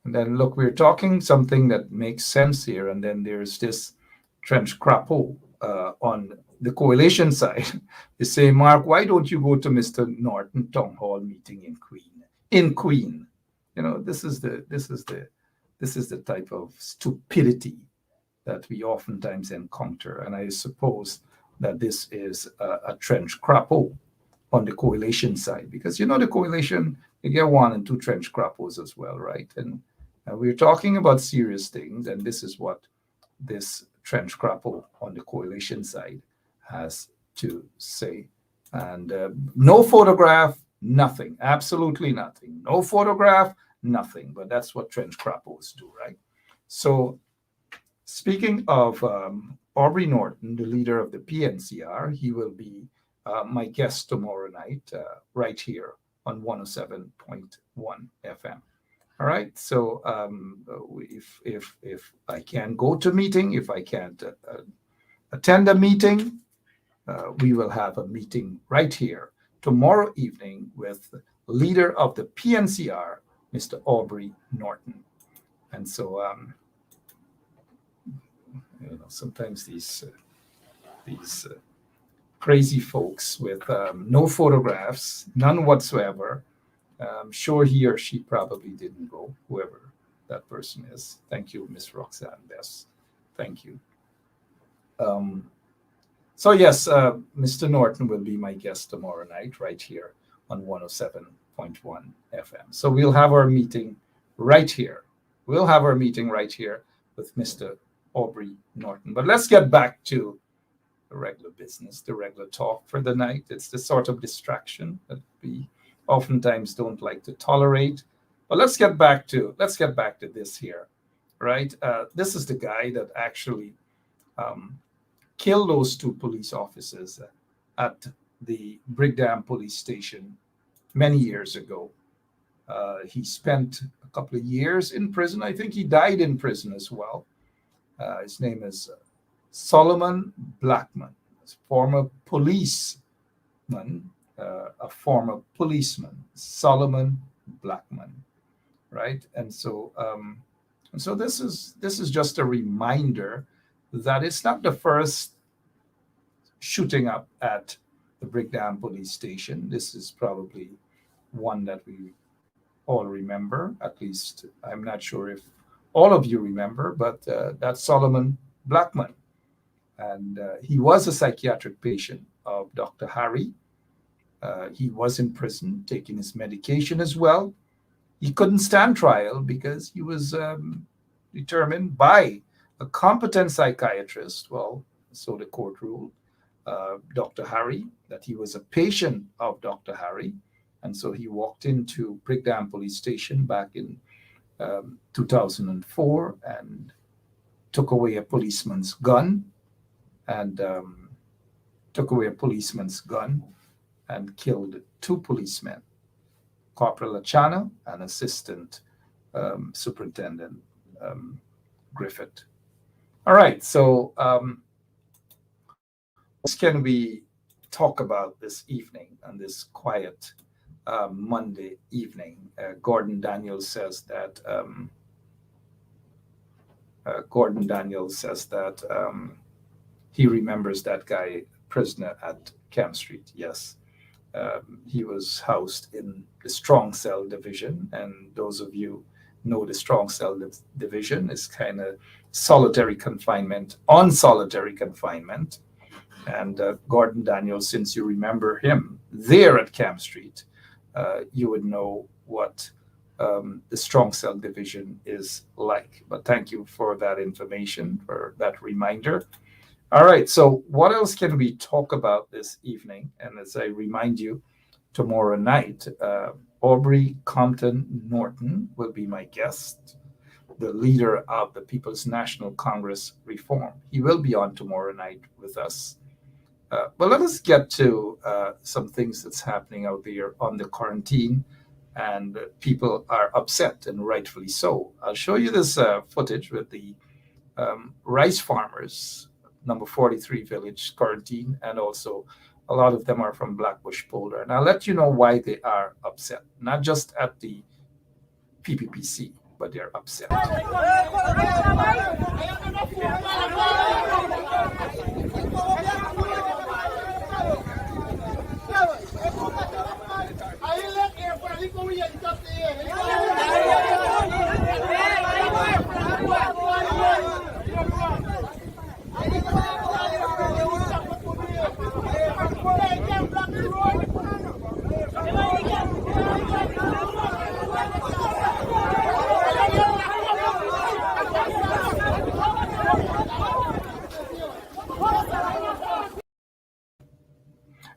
And then look, we're talking something that makes sense here, and then there's this trench crapo on the coalition side. They say, Mark, why don't you go to Mr. Norton town hall meeting in Queen? You know, this is the type of stupidity that we oftentimes encounter, and I suppose that this is a trench crapo on the coalition side, because you know the coalition, you get 1 and 2 trench crapos as well, right? And we're talking about serious things, and this is what this trench crapo on the coalition side has to say. And no photograph, nothing, absolutely nothing. No photograph, nothing. But that's what trench crapos do, right? So speaking of Aubrey Norton, the leader of the PNCR, he will be my guest tomorrow night right here on 107.1 FM. All right. So if I can go to meeting, if I can't attend a meeting, we will have a meeting right here tomorrow evening with leader of the PNCR, Mr. Aubrey Norton. And so, sometimes these crazy folks with no photographs, none whatsoever. I'm sure he or she probably didn't go, whoever that person is. Thank you, Miss Roxanne Bess. Thank you. So yes, Mr. Norton will be my guest tomorrow night right here on 107.1 FM. So we'll have our meeting right here. We'll have our meeting right here with Mr. Aubrey Norton. But let's get back to the regular business, the regular talk for the night. It's the sort of distraction that we oftentimes don't like to tolerate. But let's get back to this here, right? This is the guy that actually killed those 2 police officers at the Brickdam police station many years ago. He spent a couple of years in prison. I think he died in prison as well. His name is Solomon Blackman, former policeman, Solomon Blackman, right? And so this is just a reminder that it's not the first shooting up at the Brigham Police Station. This is probably one that we all remember. At least I'm not sure if all of you remember, but that's Solomon Blackman. And he was a psychiatric patient of Dr. Harry. He was in prison taking his medication as well. He couldn't stand trial because he was determined by a competent psychiatrist, well, so the court ruled, Dr. Harry, that he was a patient of Dr. Harry. And so he walked into Brigham Police Station back in 2004 and took away a policeman's gun and killed two policemen, Corporal Achana and Assistant Superintendent Griffith. All right, so what can we talk about this evening on this quiet Monday evening? Gordon Daniels says that he remembers that guy prisoner at Camp Street. Yes, he was housed in the Strong Cell Division, and those of you know the Strong Cell Division is kind of solitary confinement on solitary confinement. And Gordon Daniels, since you remember him there at Camp Street, you would know what the Strong Cell Division is like. But thank you for that information, for that reminder. All right, so what else can we talk about this evening? And as I remind you, tomorrow night, Aubrey Norton will be my guest, the leader of the People's National Congress Reform. He will be on tomorrow night with us. But let us get to some things that's happening out there on the quarantine, and people are upset, and rightfully so. I'll show you this footage with the rice farmers, number 43 village quarantine, and also a lot of them are from Blackbush Polder. And I'll let you know why they are upset, not just at the PPPC, but they're upset.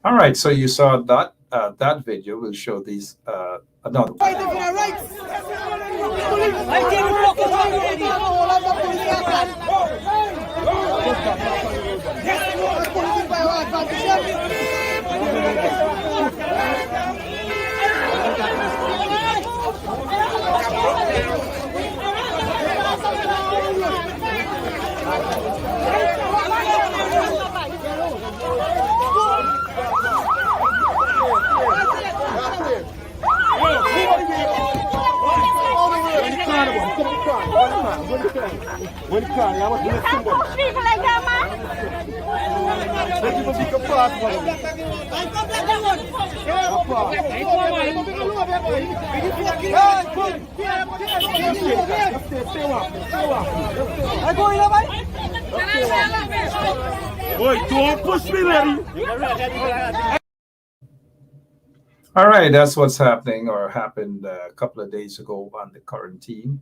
All right, so you saw that that video. We'll show these another one. Don't push me, lady. All right, that's what's happening or happened a couple of days ago on the quarantine,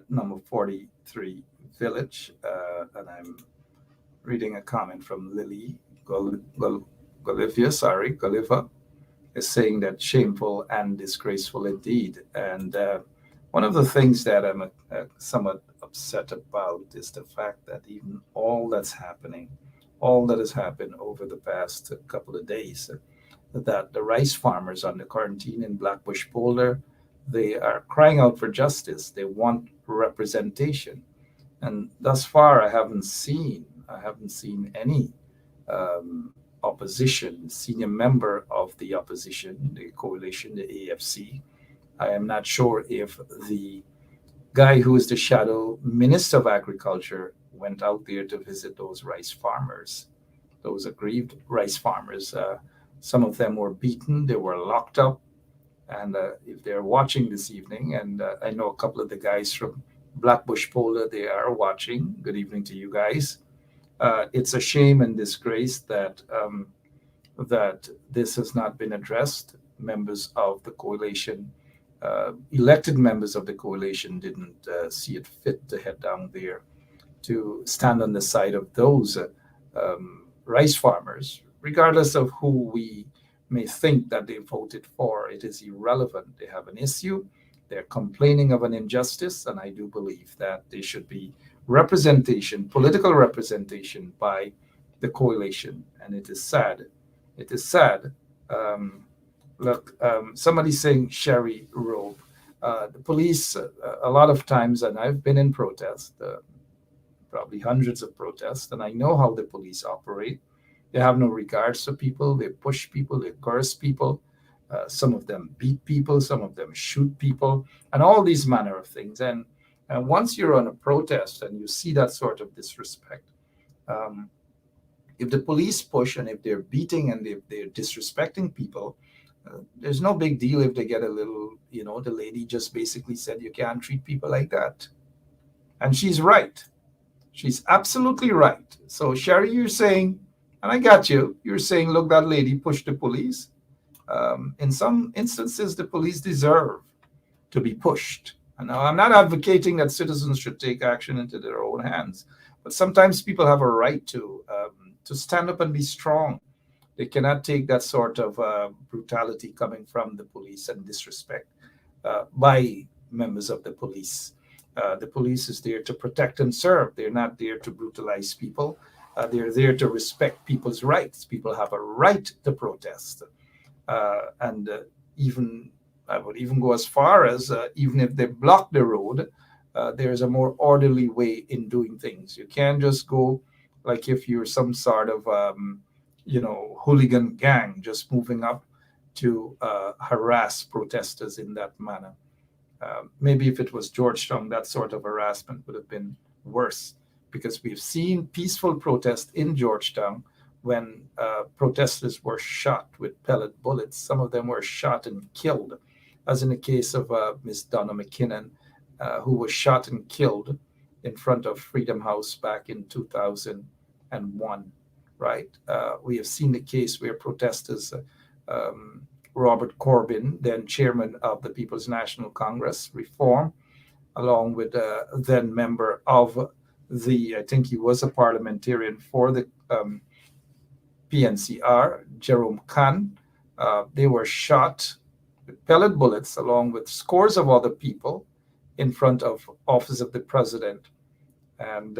number 43 village. And I'm reading a comment from Lily Goliva is saying that shameful and disgraceful indeed. And one of the things that I'm somewhat upset about is the fact that even all that has happened over the past couple of days, that the rice farmers on the quarantine in Blackbush Polder, they are crying out for justice. They want representation. And thus far, I haven't seen any opposition, senior member of the opposition, the coalition, the AFC. I am not sure if the guy who is the shadow minister of agriculture went out there to visit those rice farmers. those aggrieved rice farmers. Some of them were beaten, they were locked up. And if they're watching this evening, and I know a couple of the guys from Blackbush Polder, they are watching. Good evening to you guys. It's a shame and disgrace that that this has not been addressed. Members of the coalition, elected members of the coalition, didn't see it fit to head down there to stand on the side of those rice farmers, regardless of who we may think that they voted for. It is irrelevant. They have an issue. They're complaining of an injustice, and I do believe that there should be representation, political representation by the coalition. And it is sad. It is sad. Look, somebody's saying Sherry Rope. The police, a lot of times, and I've been in protest, probably hundreds of protests, and I know how the police operate. They have no regards for people. They push people. They curse people. Some of them beat people. Some of them shoot people, and all these manner of things. And once you're on a protest and you see that sort of disrespect, if the police push and if they're beating and if they're disrespecting people, there's no big deal if they get a little, the lady just basically said you can't treat people like that. And she's right. She's absolutely right. So Sherry, you're saying, and I got you, you're saying, look, that lady pushed the police. In some instances, the police deserve to be pushed. And now I'm not advocating that citizens should take action into their own hands, but sometimes people have a right to stand up and be strong. They cannot take that sort of brutality coming from the police and disrespect by members of the police. The police is there to protect and serve. They're not there to brutalize people. They're there to respect people's rights. People have a right to protest. And I would even go as far as even if they block the road, there's a more orderly way in doing things. You can't just go like if you're some sort of hooligan gang just moving up to harass protesters in that manner. Maybe if it was Georgetown, that sort of harassment would have been worse, because we've seen peaceful protest in Georgetown when protesters were shot with pellet bullets. Some of them were shot and killed, as in the case of Miss Donna McKinnon, who was shot and killed in front of Freedom House back in 2001. Right? We have seen the case where protesters, Robert Corbyn, then chairman of the People's National Congress, Reform, along with then member of I think he was a parliamentarian for the PNCR, Jerome Khan. They were shot with pellet bullets along with scores of other people in front of office of the president. And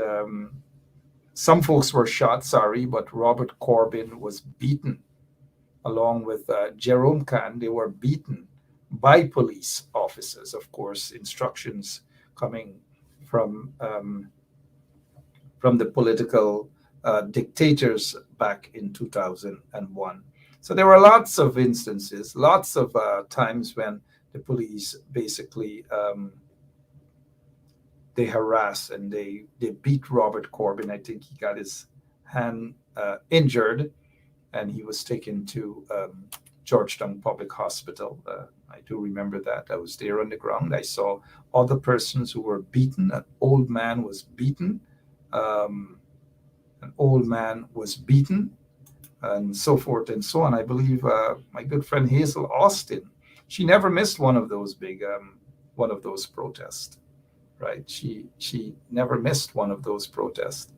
some folks were shot, but Robert Corbyn was beaten along with Jerome Khan. They were beaten by police officers, of course, instructions coming from the political dictators back in 2001. So there were lots of instances, lots of times when the police basically they harass and they beat Robert Corbyn. I think he got his hand injured, and he was taken to Georgetown Public Hospital. I do remember that. I was there on the ground. I saw other persons who were beaten. An old man was beaten. And so forth and so on. I believe my good friend Hazel Austin, she never missed one of those protests. Right? She never missed one of those protests.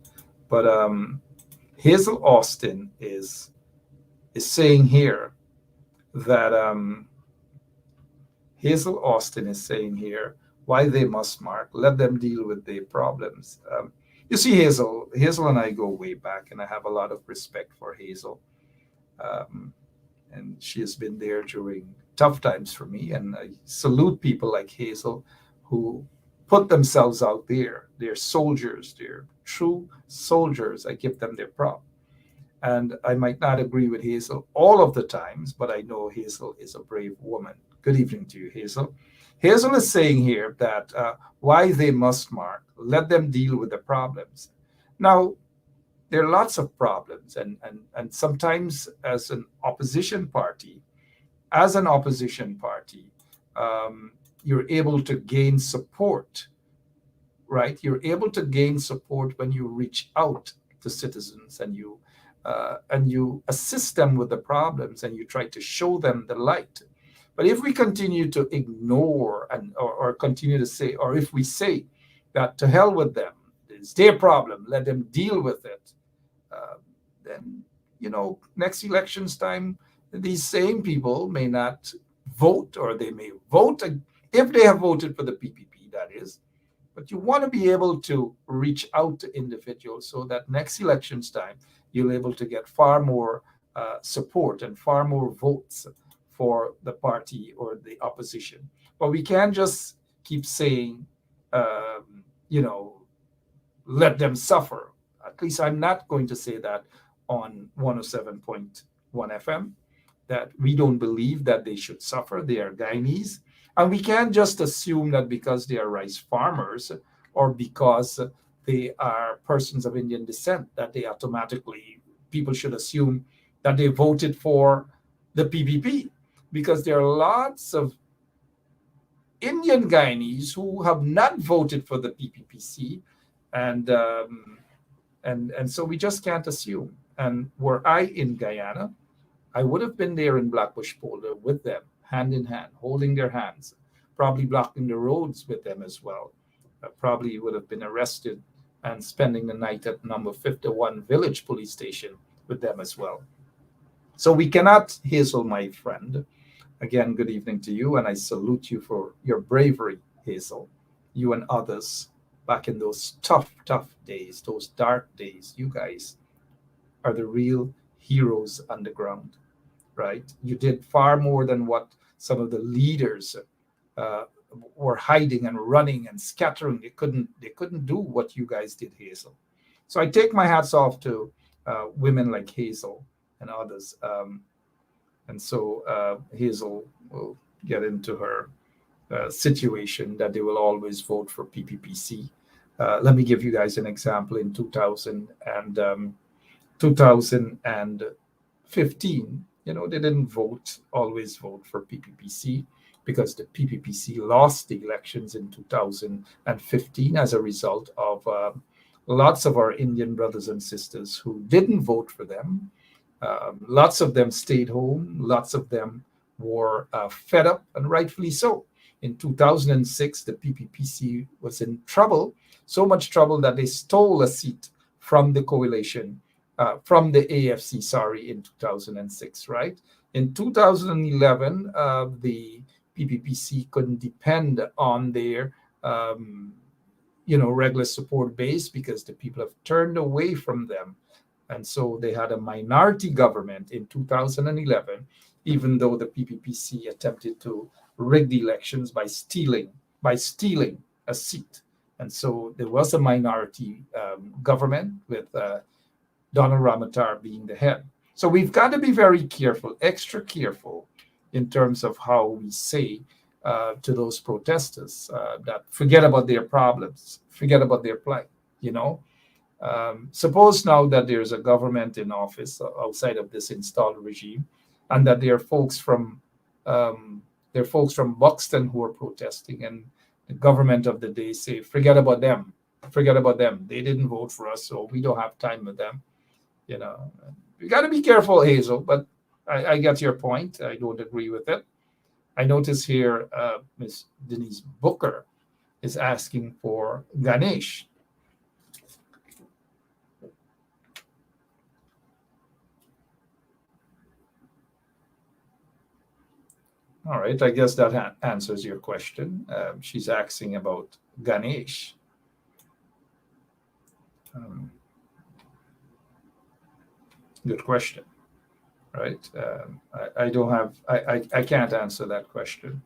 But Hazel Austin is saying here that why they must mark, let them deal with their problems. You see, Hazel and I go way back, and I have a lot of respect for Hazel. And she has been there during tough times for me, and I salute people like Hazel who put themselves out there. They're soldiers. They're true soldiers. I give them their prop. And I might not agree with Hazel all of the times, but I know Hazel is a brave woman. Good evening to you, Hazel. Hazel is saying here that why they must mark, let them deal with the problems. Now, there are lots of problems, and sometimes as an opposition party, you're able to gain support, right? You're able to gain support when you reach out to citizens and you assist them with the problems and you try to show them the light. But if we continue to ignore or continue to say, or if we say that to hell with them, it's their problem, let them deal with it, then, next elections time, these same people may not vote, or they may vote if they have voted for the PPP, that is. But you want to be able to reach out to individuals so that next elections time, you're able to get far more support and far more votes for the party or the opposition. But we can't just keep saying, let them suffer. At least I'm not going to say that on 107.1 FM, that we don't believe that they should suffer. They are Guyanese. And we can't just assume that because they are rice farmers or because they are persons of Indian descent, that they automatically, people should assume that they voted for the PPP, because there are lots of Indian Guyanese who have not voted for the PPPC, and so we just can't assume. And were I in Guyana, I would have been there in Blackbush Polder with them, hand in hand, holding their hands, probably blocking the roads with them as well. Probably would have been arrested and spending the night at number 51 Village Police Station with them as well. So we cannot, Hazel, my friend. Again, good evening to you, and I salute you for your bravery, Hazel. You and others back in those tough days, those dark days. You guys are the real heroes underground, right? You did far more than what some of the leaders were hiding and running and scattering. They couldn't do what you guys did, Hazel. So I take my hats off to women like Hazel and others. And so Hazel will get into her situation that they will always vote for PPPC. Let me give you guys an example. In 2015, they didn't always vote for PPPC, because the PPPC lost the elections in 2015 as a result of lots of our Indian brothers and sisters who didn't vote for them. Lots of them stayed home. Lots of them were fed up, and rightfully so. In 2006, the PPPC was in trouble, so much trouble that they stole a seat from the coalition, from the AFC, in 2006, right? In 2011, the PPPC couldn't depend on their, regular support base, because the people have turned away from them. And so they had a minority government in 2011, even though the PPPC attempted to rig the elections by stealing a seat. And so there was a minority government with Donald Ramotar being the head. So we've got to be very careful, extra careful, in terms of how we say to those protesters that forget about their problems, forget about their plight, Suppose now that there's a government in office outside of this installed regime, and that there are folks from Buxton who are protesting, and the government of the day say, forget about them. They didn't vote for us, so we don't have time with them. You got to be careful, Hazel, but I get your point. I don't agree with it. I notice here Ms. Denise Booker is asking for Ganesh. All right, I guess that answers your question. She's asking about Ganesh. Good question, right? I don't have, I can't answer that question.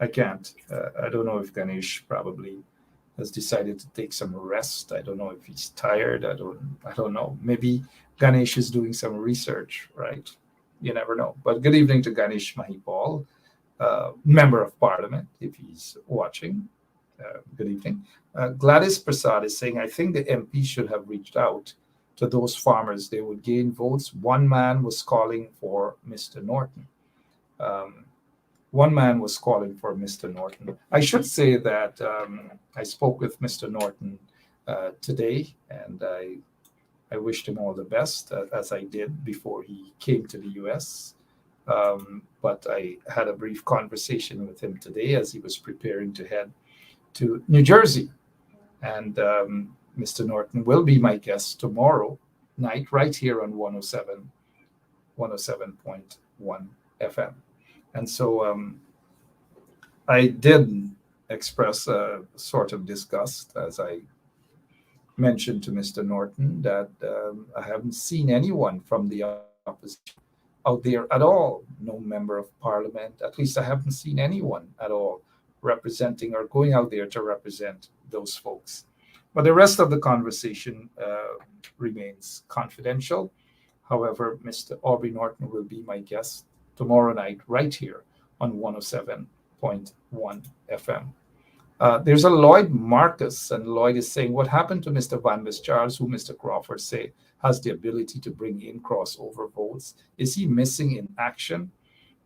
I can't. I don't know if Ganesh probably has decided to take some rest. I don't know if he's tired. I don't know. Maybe Ganesh is doing some research, right? You never know. But good evening to Ganesh Mahipal, Member of Parliament, if he's watching. Good evening. Gladys Prasad is saying, I think the MP should have reached out to those farmers. They would gain votes. One man was calling for Mr. Norton. One man was calling for Mr. Norton. I should say that I spoke with Mr. Norton today, and I wished him all the best, as I did before he came to the U.S. But I had a brief conversation with him today as he was preparing to head to New Jersey. And Mr. Norton will be my guest tomorrow night right here on 107.1 FM. And so I did express a sort of disgust, as I mentioned to Mr. Norton, that I haven't seen anyone from the opposition out there at all. No member of parliament. At least I haven't seen anyone at all representing or going out there to represent those folks. But the rest of the conversation remains confidential. However, Mr. Aubrey Norton will be my guest tomorrow night right here on 107.1 FM. There's a Lloyd Marcus, and Lloyd is saying, what happened to Mr. Van Charles, who Mr. Crawford say has the ability to bring in crossover votes? Is he missing in action?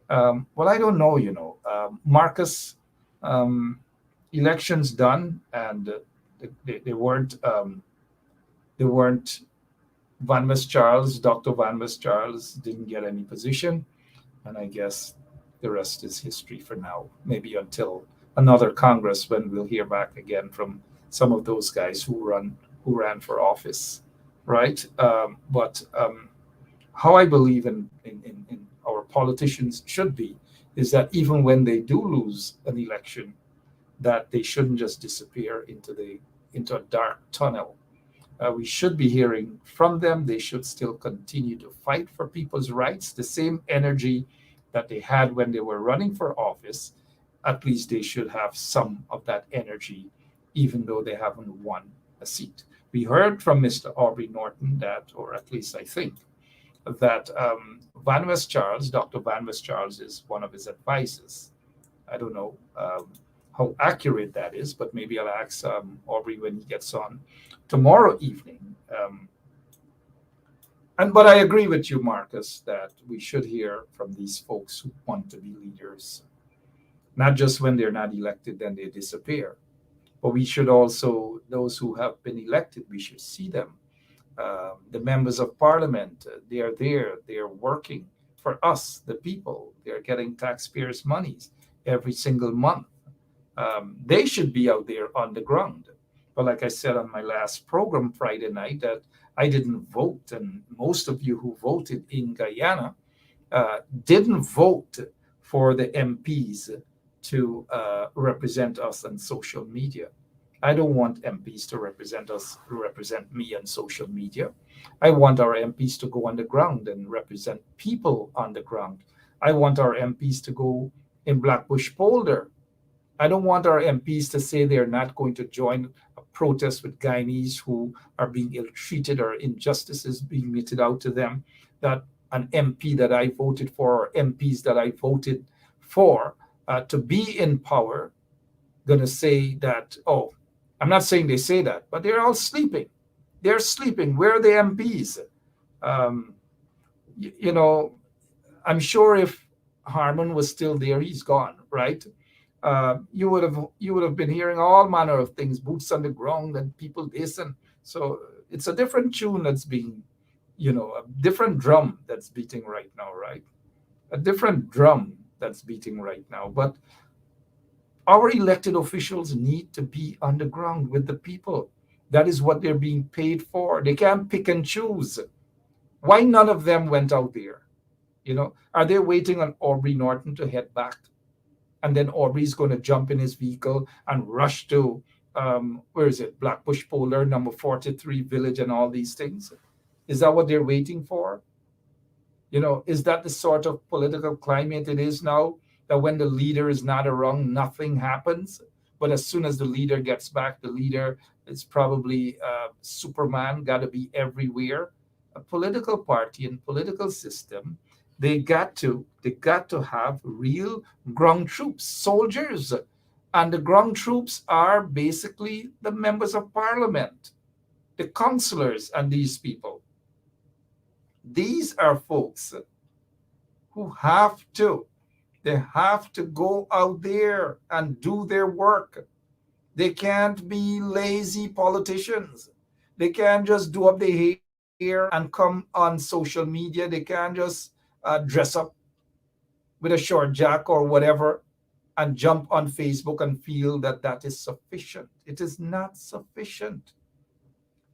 Well, I don't know, Marcus, elections done, and they weren't Van Charles, Dr. Van Charles didn't get any position. And I guess the rest is history for now, maybe until another Congress, when we'll hear back again from some of those guys who ran for office, right? But how I believe in our politicians should be is that even when they do lose an election, that they shouldn't just disappear into a dark tunnel. We should be hearing from them. They should still continue to fight for people's rights, the same energy that they had when they were running for office. At least they should have some of that energy, even though they haven't won a seat. We heard from Mr. Aubrey Norton that, or at least I think, that Van Charles, Dr. Van Charles, is one of his advisors. I don't know how accurate that is, but maybe I'll ask Aubrey when he gets on tomorrow evening. But I agree with you, Marcus, that we should hear from these folks who want to be leaders. Not just when they're not elected, then they disappear. But we should also, those who have been elected, we should see them. The members of parliament, they are there, they are working for us, the people. They're getting taxpayers' monies every single month. They should be out there on the ground. But like I said on my last program Friday night, that I didn't vote, and most of you who voted in Guyana didn't vote for the MPs to represent us on social media. I don't want MPs to represent me on social media. I want our MPs to go on the ground and represent people on the ground. I want our MPs to go in Blackbush Polder. I don't want our MPs to say they're not going to join a protest with Guyanese who are being ill-treated or injustices being meted out to them, that an MP that I voted for or MPs that I voted for to be in power going to say that, oh, I'm not saying they say that, but they're all sleeping. They're sleeping. Where are the MPs? I'm sure if Harmon was still there, he's gone, right? You would have been hearing all manner of things, boots on the ground and people this, and so it's a different tune that's being, a different drum that's beating right now, right? A different drum that's beating right now. But our elected officials need to be on the ground with the people. That is what they're being paid for. They can't pick and choose. Why none of them went out there? Are they waiting on Aubrey Norton to head back? And then Aubrey's going to jump in his vehicle and rush to, Blackbush Polder, number 43 Village and all these things? Is that what they're waiting for? Is that the sort of political climate it is now, that when the leader is not around, nothing happens? But as soon as the leader gets back, the leader is probably Superman, got to be everywhere. A political party and political system, they got to have real ground troops, soldiers. And the ground troops are basically the members of parliament. the counselors and these people. These are folks who they have to go out there and do their work. They can't be lazy politicians. They can't just do up their hair and come on social media. They can't just dress up with a short jack or whatever and jump on Facebook and feel that that is sufficient. It is not sufficient.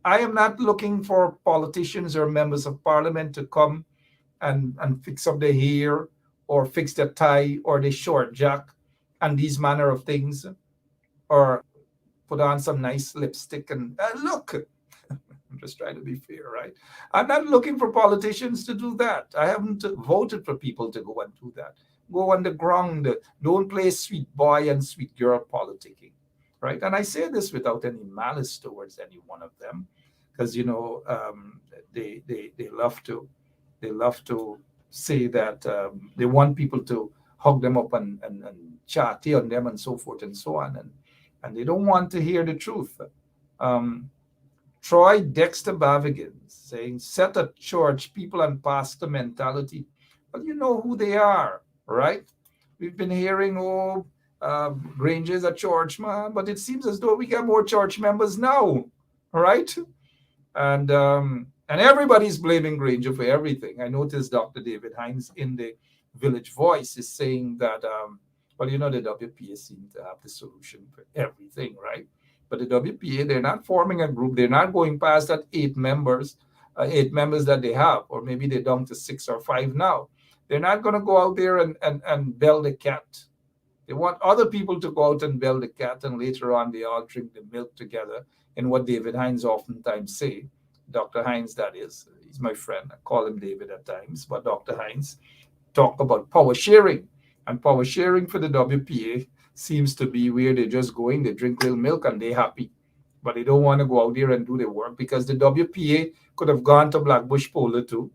I am not looking for politicians or members of parliament to come and fix up their hair or fix their tie or their short jack and these manner of things, or put on some nice lipstick and look. I'm just trying to be fair, right? I'm not looking for politicians to do that. I haven't voted for people to go and do that. Go on the ground. Don't play sweet boy and sweet girl politicking, right? And I say this without any malice towards any one of them, because you know they love to say that they want people to hug them up and chatty on them and so forth and so on, and they don't want to hear the truth. Troy Dexter Bavigans saying, set a church, people and pastor mentality. Well, you know who they are, right? We've been hearing, Granger's a church man, but it seems as though we got more church members now, right? And everybody's blaming Granger for everything. I noticed Dr. David Hines in the Village Voice is saying that, well, you know, the WPA seems to have the solution for everything, right? But the WPA, they're not forming a group. They're not going past that 8 members that they have, or maybe they're down to 6 or 5 now. They're not going to go out there and bell the cat. They want other people to go out and bell the cat, and later on they all drink the milk together in what David Hines oftentimes say. Dr. Hines, that is. He's my friend. I call him David at times. But Dr. Hines talk about power sharing. And power sharing for the WPA seems to be where they're just going, they drink little milk and they're happy. But they don't want to go out there and do their work, because the WPA could have gone to Blackbush Polder too.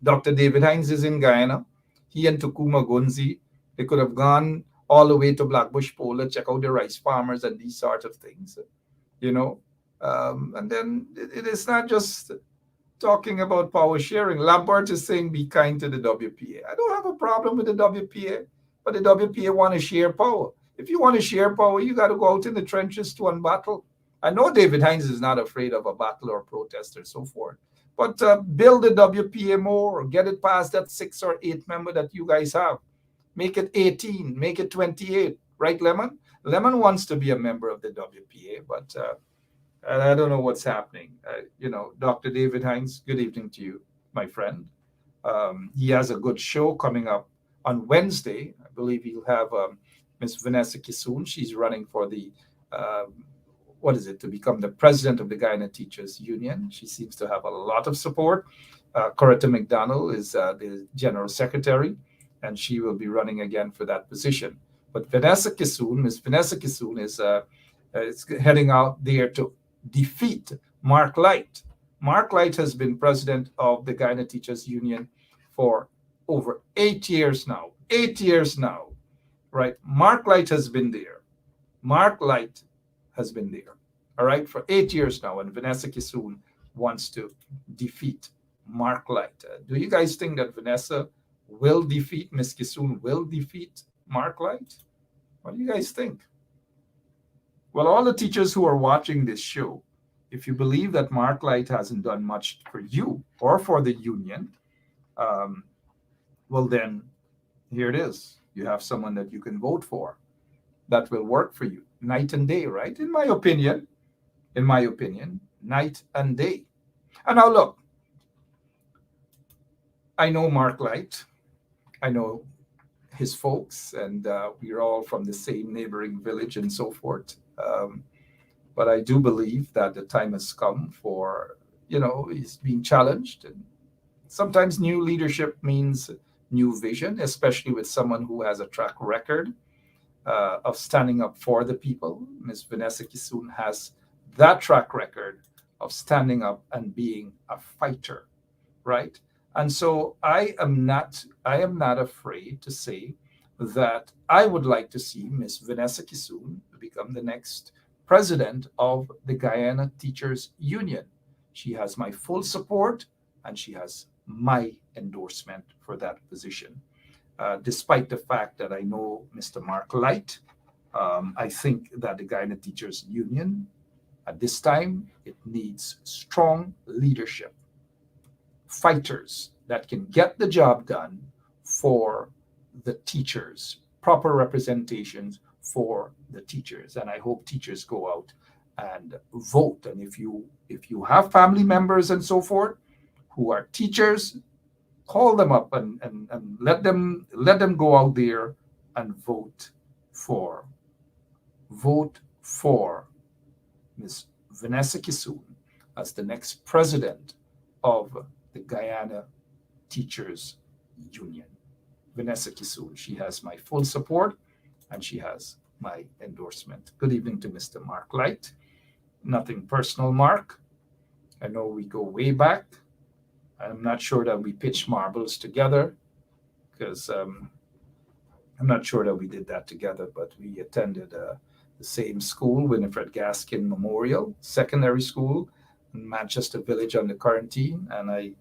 Dr. David Hines is in Guyana. He and Tukuma Gunzi, they could have gone all the way to Blackbush Polder, check out the rice farmers and these sort of things, you know. And then it is not just talking about power sharing. Lambert is saying be kind to the WPA. I don't have a problem with the WPA, but the WPA want to share power. If you want to share power, you got to go out in the trenches to unbattle. I know David Hines is not afraid of a battle or protest or so forth, but build the WPA more, get it past that 6 or 8 member that you guys have. Make it 18, make it 28, right, Lemon? Lemon wants to be a member of the WPA, but I don't know what's happening. You know, Dr. David Hines, good evening to you, my friend. He has a good show coming up on Wednesday. I believe he'll have Miss Vanessa Kisoon. She's running for the, to become the president of the Guyana Teachers Union. She seems to have a lot of support. Coretta McDonald is the general secretary, and she will be running again for that position. But Vanessa Kisoon, Miss Vanessa Kisoon is heading out there to defeat Mark Light. Mark Light has been president of the Guyana Teachers Union for over 8 years now. 8 years now, right? Mark Light has been there. Mark Light has been there, all right, for 8 years now. And Vanessa Kisoon wants to defeat Mark Light. Do you guys think that Vanessa will defeat, Miss Kisoon will defeat Mark Light? What do you guys think? Well, all the teachers who are watching this show, if you believe that Mark Light hasn't done much for you or for the union, well, then here it is. You have someone that you can vote for that will work for you night and day, right? In my opinion, night and day. And now look, I know Mark Light. I know his folks, and we're all from the same neighboring village and so forth. But I do believe that the time has come for, he's being challenged. And sometimes new leadership means new vision, especially with someone who has a track record of standing up for the people. Ms. Vanessa Kisoon has that track record of standing up and being a fighter, right? And so I am not afraid to say that I would like to see Ms. Vanessa Kisoon become the next president of the Guyana Teachers Union. She has my full support and she has my endorsement for that position. Despite the fact that I know Mr. Mark Light, I think that the Guyana Teachers Union, at this time, it needs strong leadership, fighters that can get the job done for the teachers, proper representations for the teachers. And I hope teachers go out and vote. And if you have family members and so forth who are teachers, call them up and let them go out there and vote for Ms. Vanessa Kisoon as the next president of the Guyana Teachers Union. Vanessa Kisoon, she has my full support and she has my endorsement. Good evening to Mr. Mark Light. Nothing personal, Mark. I know we go way back. I'm not sure that we pitched marbles together because I'm not sure that we did that together, but we attended the same school, Winifred Gaskin Memorial Secondary School in Manchester Village on the Quarantine. And I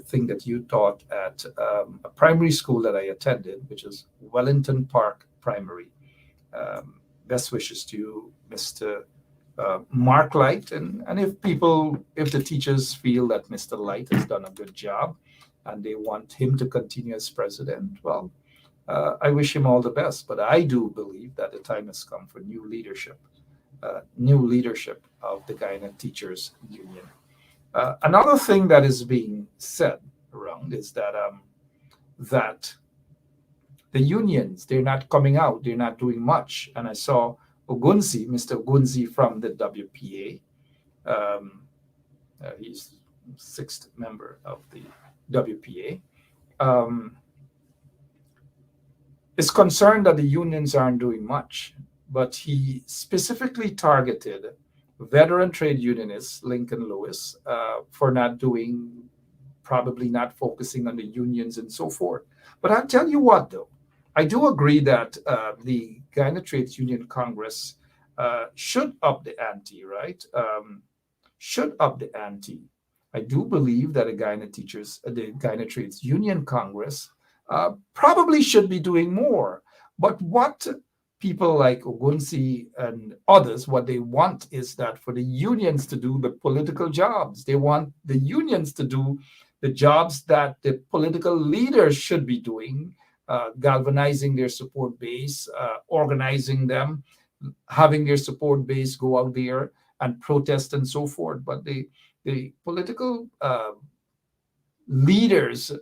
think that you taught at a primary school that I attended, which is Wellington Park Primary. Best wishes to you, Mr. Mark Light. And if the teachers feel that Mr. Light has done a good job and they want him to continue as president, well, I wish him all the best. But I do believe that the time has come for new leadership of the Guyana Teachers Union. Another thing that is being said around is that the unions, they're not coming out, they're not doing much. And I saw Mr. Ogunzi from the WPA. He's sixth member of the WPA. Is concerned that the unions aren't doing much, but he specifically targeted veteran trade unionist Lincoln Lewis for probably not focusing on the unions and so forth. But I'll tell you what, though, I do agree that the Guyana Trades Union Congress should up the ante, right? Should up the ante. I do believe that the Guyana Trades Union Congress probably should be doing more. But what people like Ogunsi and others, what they want is that for the unions to do the political jobs. They want the unions to do the jobs that the political leaders should be doing, galvanizing their support base, organizing them, having their support base go out there and protest and so forth. But the political leaders,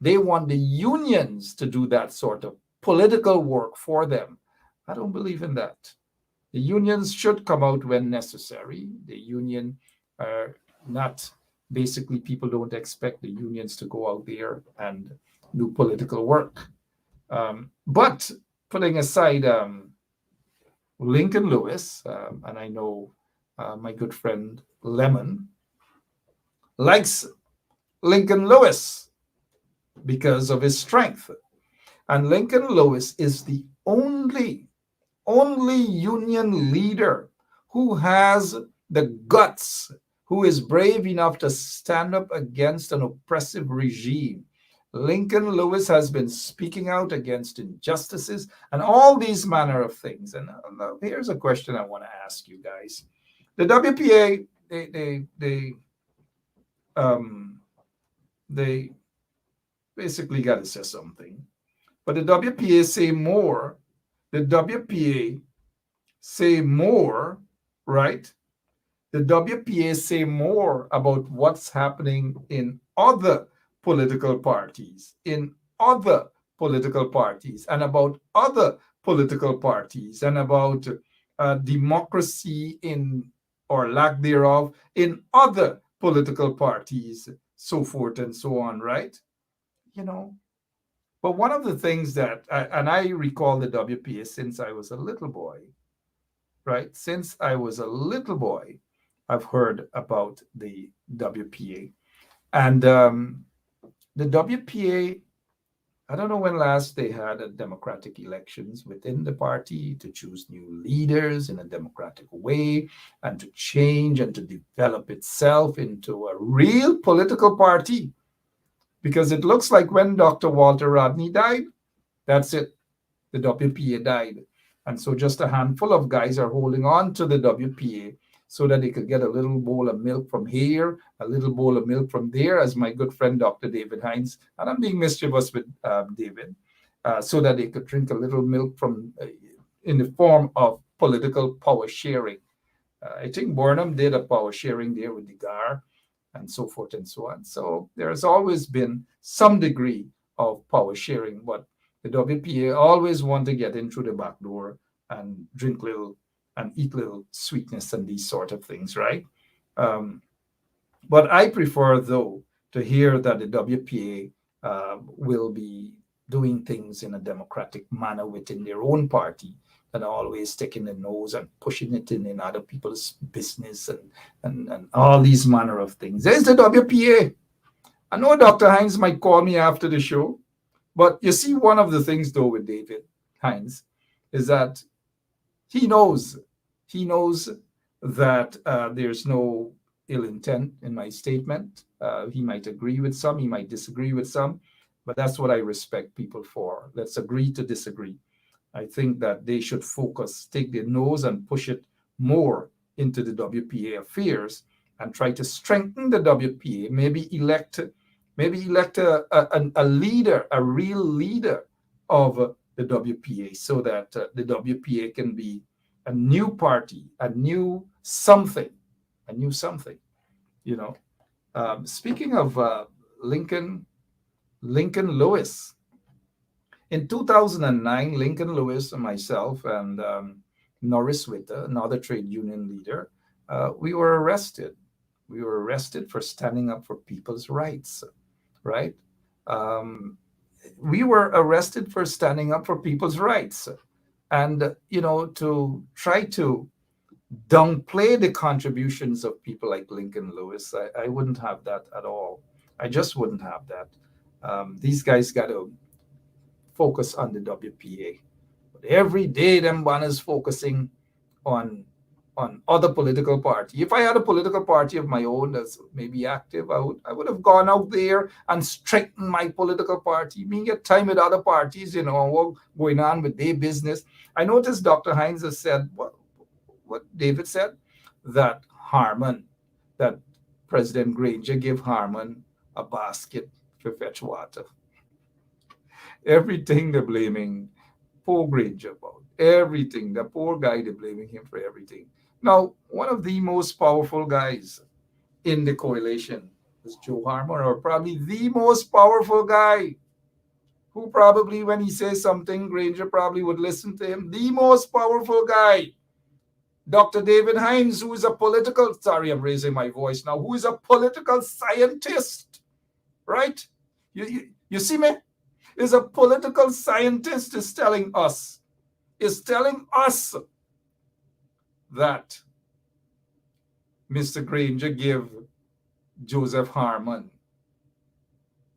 they want the unions to do that sort of political work for them. I don't believe in that. The unions should come out when necessary. The union are not, basically people don't expect the unions to go out there and do political work. But putting aside Lincoln Lewis, and I know my good friend Lemon likes Lincoln Lewis because of his strength. And Lincoln Lewis is the only union leader who has the guts, who is brave enough to stand up against an oppressive regime. Lincoln Lewis has been speaking out against injustices and all these manner of things. And here's a question I want to ask you guys. The WPA, they basically got to say something. But the WPA say more. The WPA say more, right? The WPA say more about what's happening in other political parties, and about other political parties, and about democracy or lack thereof in other political parties, so forth and so on, right? But one of the things that, and I recall the WPA since I was a little boy, right? Since I was a little boy, I've heard about the WPA. And the WPA I don't know when last they had a democratic elections within the party to choose new leaders in a democratic way and to change and to develop itself into a real political party. Because it looks like when Dr. Walter Rodney died, that's it. The WPA died. And so just a handful of guys are holding on to the WPA so that they could get a little bowl of milk from here, a little bowl of milk from there, as my good friend Dr. David Hines, and I'm being mischievous with David, so that they could drink a little milk from in the form of political power sharing. I think Burnham did a power sharing there with the GAR and so forth and so on. So there's always been some degree of power sharing, but the WPA always want to get in through the back door and drink little and eat little sweetness and these sort of things, right? But I prefer, though, to hear that the WPA will be doing things in a democratic manner within their own party and always taking the nose and pushing it in other people's business and all these manner of things. There's the WPA. I know Dr. Hines might call me after the show, but you see, one of the things, though, with David Hines is that he knows that there's no ill intent in my statement. He might agree with some, he might disagree with some, but that's what I respect people for. Let's agree to disagree. I think that they should focus, take their nose and push it more into the WPA affairs and try to strengthen the WPA, maybe elect a leader, a real leader of the WPA, so that the WPA can be a new party, a new something. You know. Speaking of Lincoln Lewis, in 2009, Lincoln Lewis and myself and Norris Witter, another trade union leader, we were arrested. We were arrested for standing up for people's rights. Right? We were arrested for standing up for people's rights. And, to try to downplay the contributions of people like Lincoln Lewis, I wouldn't have that at all. I just wouldn't have that. These guys got to focus on the WPA. But every day, them one is focusing on other political party. If I had a political party of my own that's maybe active, I would have gone out there and strengthened my political party, being get time with other parties, what going on with their business. I noticed Dr. Hines has said what David said, that President Granger gave Harmon a basket for fetch water. Everything they're blaming poor Granger about. Everything. The poor guy, they're blaming him for everything. Now, one of the most powerful guys in the coalition is Joe Harmon, or probably the most powerful guy, who probably, when he says something, Granger probably would listen to him. The most powerful guy, Dr. David Hines, who is a political, sorry, I'm raising my voice now, who is a political scientist, right? You see me? Is a political scientist is telling us that Mr. Granger gave Joseph Harmon,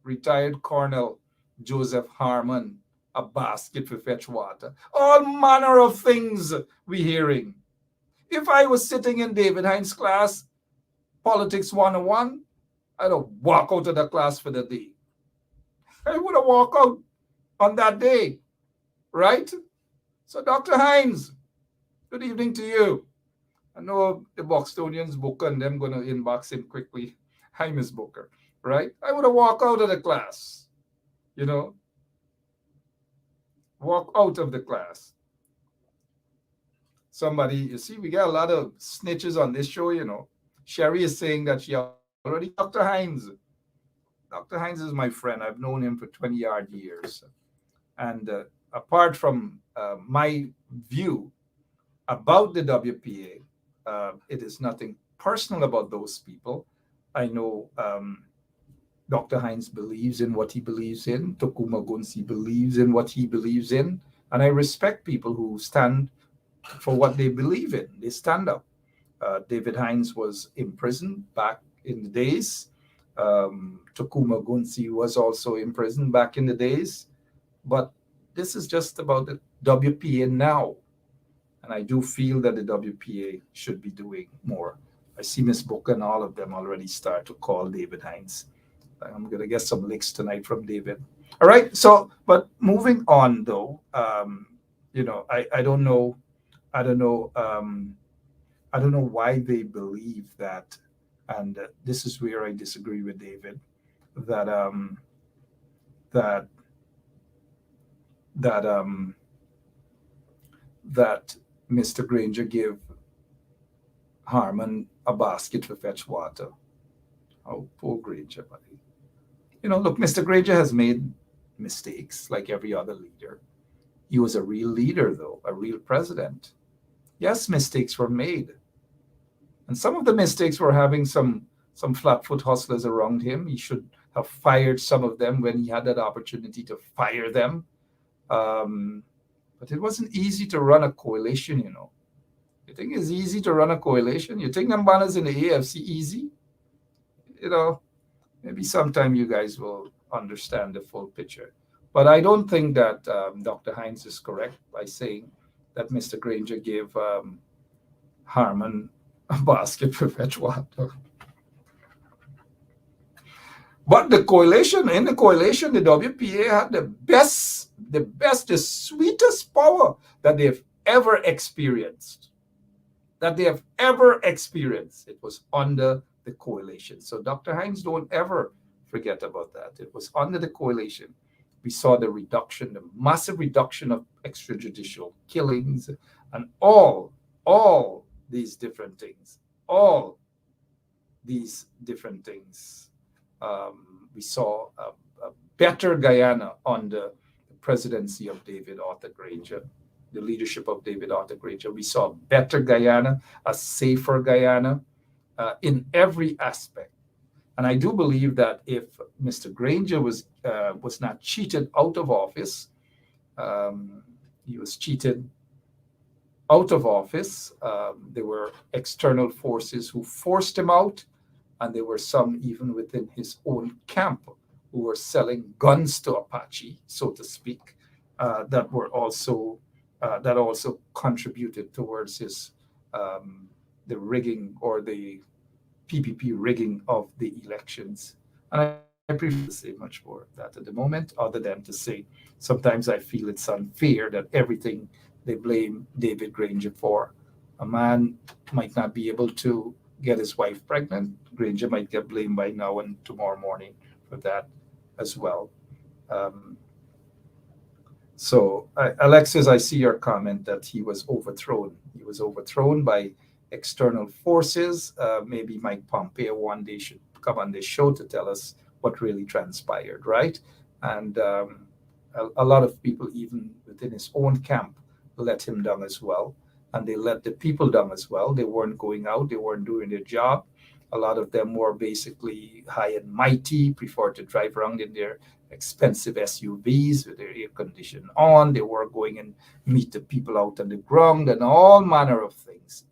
retired Colonel Joseph Harmon, a basket for fetch water. All manner of things we're hearing. If I was sitting in David Hines' class, Politics 101, I'd have walked out of the class for the day. I would have walked out on that day, right? So Dr. Hines, good evening to you. I know the Bostonians Booker and them going to inbox him quickly. Hi, Miss Booker, right? I would have walked out of the class, walk out of the class. Somebody, you see, we got a lot of snitches on this show, Sherry is saying that she already, Dr. Hines is my friend. I've known him for 20-odd years. And apart from my view about the WPA, it is nothing personal about those people. I know Dr. Hines believes in what he believes in. Tokuma Gunsi believes in what he believes in. And I respect people who stand for what they believe in. They stand up. David Hines was imprisoned back in the days. Tokuma Gunsi was also imprisoned back in the days. But this is just about the WPA now. And I do feel that the WPA should be doing more. I see Ms. Booker and all of them already start to call David Hines. I'm going to get some links tonight from David. All right. So, but moving on though, I don't know. I don't know. I don't know why they believe that, and this is where I disagree with David, that that that that Mr. Granger gave Harmon a basket to fetch water. Oh, poor Granger, buddy. Look, Mr. Granger has made mistakes like every other leader. He was a real leader, though, a real president. Yes, mistakes were made. And some of the mistakes were having some flat-foot hustlers around him. He should have fired some of them when he had that opportunity to fire them. But it wasn't easy to run a coalition, You think it's easy to run a coalition? You think them banners in the AFC easy? Maybe sometime you guys will understand the full picture. But I don't think that Dr. Hines is correct by saying that Mr. Granger gave Harmon a basket for fetch water. But the coalition, the WPA had the best, the sweetest power that they've ever experienced. It was under the coalition. So Dr. Hines, don't ever forget about that. It was under the coalition. We saw the reduction, the massive reduction of extrajudicial killings and all these different things. We saw a better Guyana under the presidency of David Arthur Granger, the leadership of David Arthur Granger. We saw a better Guyana, a safer Guyana in every aspect. And I do believe that if Mr. Granger was not cheated out of office, he was cheated out of office. There were external forces who forced him out, and there were some even within his own camp who were selling guns to Apache, so to speak, that also contributed towards his the rigging or the PPP rigging of the elections. And I prefer to say much more of that at the moment, other than to say sometimes I feel it's unfair that everything they blame David Granger for. A man might not be able to get his wife pregnant. Granger might get blamed by now and tomorrow morning for that as well. So, Alexis, I see your comment that he was overthrown. He was overthrown by external forces. Maybe Mike Pompeo one day should come on this show to tell us what really transpired, right? And a lot of people, even within his own camp, let him down as well. And they let the people down as well. They weren't going out. They weren't doing their job. A lot of them were basically high and mighty, preferred to drive around in their expensive SUVs with their air conditioning on. They were going and meet the people out on the ground and all manner of things,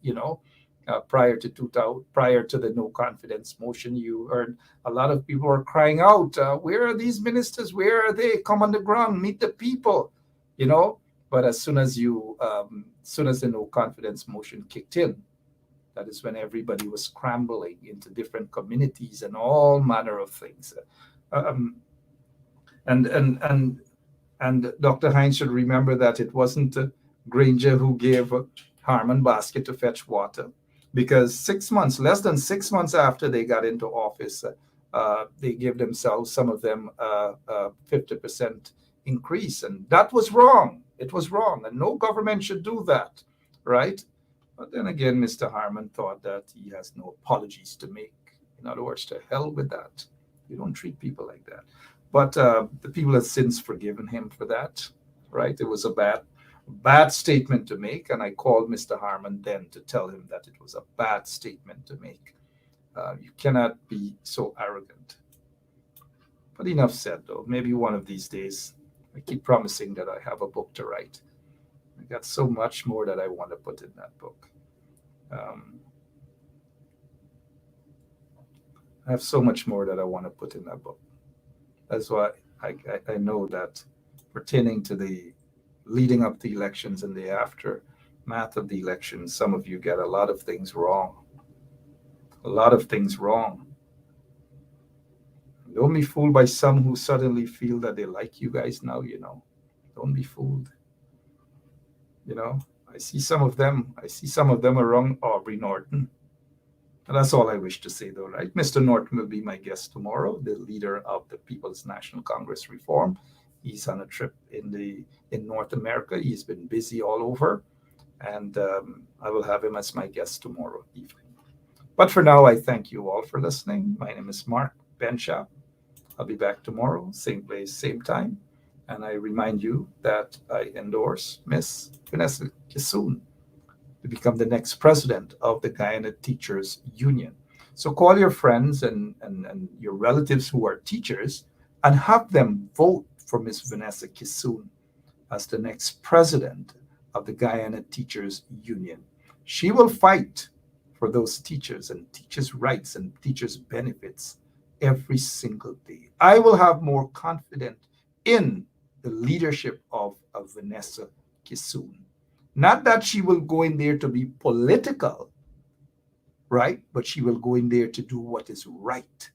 prior to the no confidence motion. You heard a lot of people were crying out, where are these ministers? Where are they? Come on the ground, meet the people, But as soon as the no confidence motion kicked in, that is when everybody was scrambling into different communities and all manner of things. And Dr. Hines should remember that it wasn't Granger who gave Harmon basket to fetch water, because less than 6 months after they got into office, they gave themselves, some of them, 50% increase, and that was wrong. It was wrong, and no government should do that, right? But then again, Mr. Harmon thought that he has no apologies to make. In other words, to hell with that. You don't treat people like that. But the people have since forgiven him for that, right? It was a bad statement to make, and I called Mr. Harmon then to tell him that it was a bad statement to make. You cannot be so arrogant. But enough said, though. Maybe one of these days, I keep promising that I have a book to write. I got so much more that I want to put in that book. I have so much more that I want to put in that book. That's why I know that pertaining to the leading up to the elections and the aftermath of the elections, some of you get a lot of things wrong. A lot of things wrong. Don't be fooled by some who suddenly feel that they like you guys now, you know. Don't be fooled. You know, I see some of them around Aubrey Norton. And that's all I wish to say, though, right? Mr. Norton will be my guest tomorrow, the leader of the People's National Congress Reform. He's on a trip in North America. He's been busy all over, and I will have him as my guest tomorrow evening. But for now, I thank you all for listening. My name is Mark Benshap. I'll be back tomorrow, same place, same time. And I remind you that I endorse Miss Vanessa Kissoon to become the next president of the Guyana Teachers Union. So call your friends and your relatives who are teachers and have them vote for Miss Vanessa Kissoon as the next president of the Guyana Teachers Union. She will fight for those teachers and teachers' rights and teachers' benefits every single day. I will have more confidence in the leadership of Vanessa Kissoon. Not that she will go in there to be political, right? But she will go in there to do what is right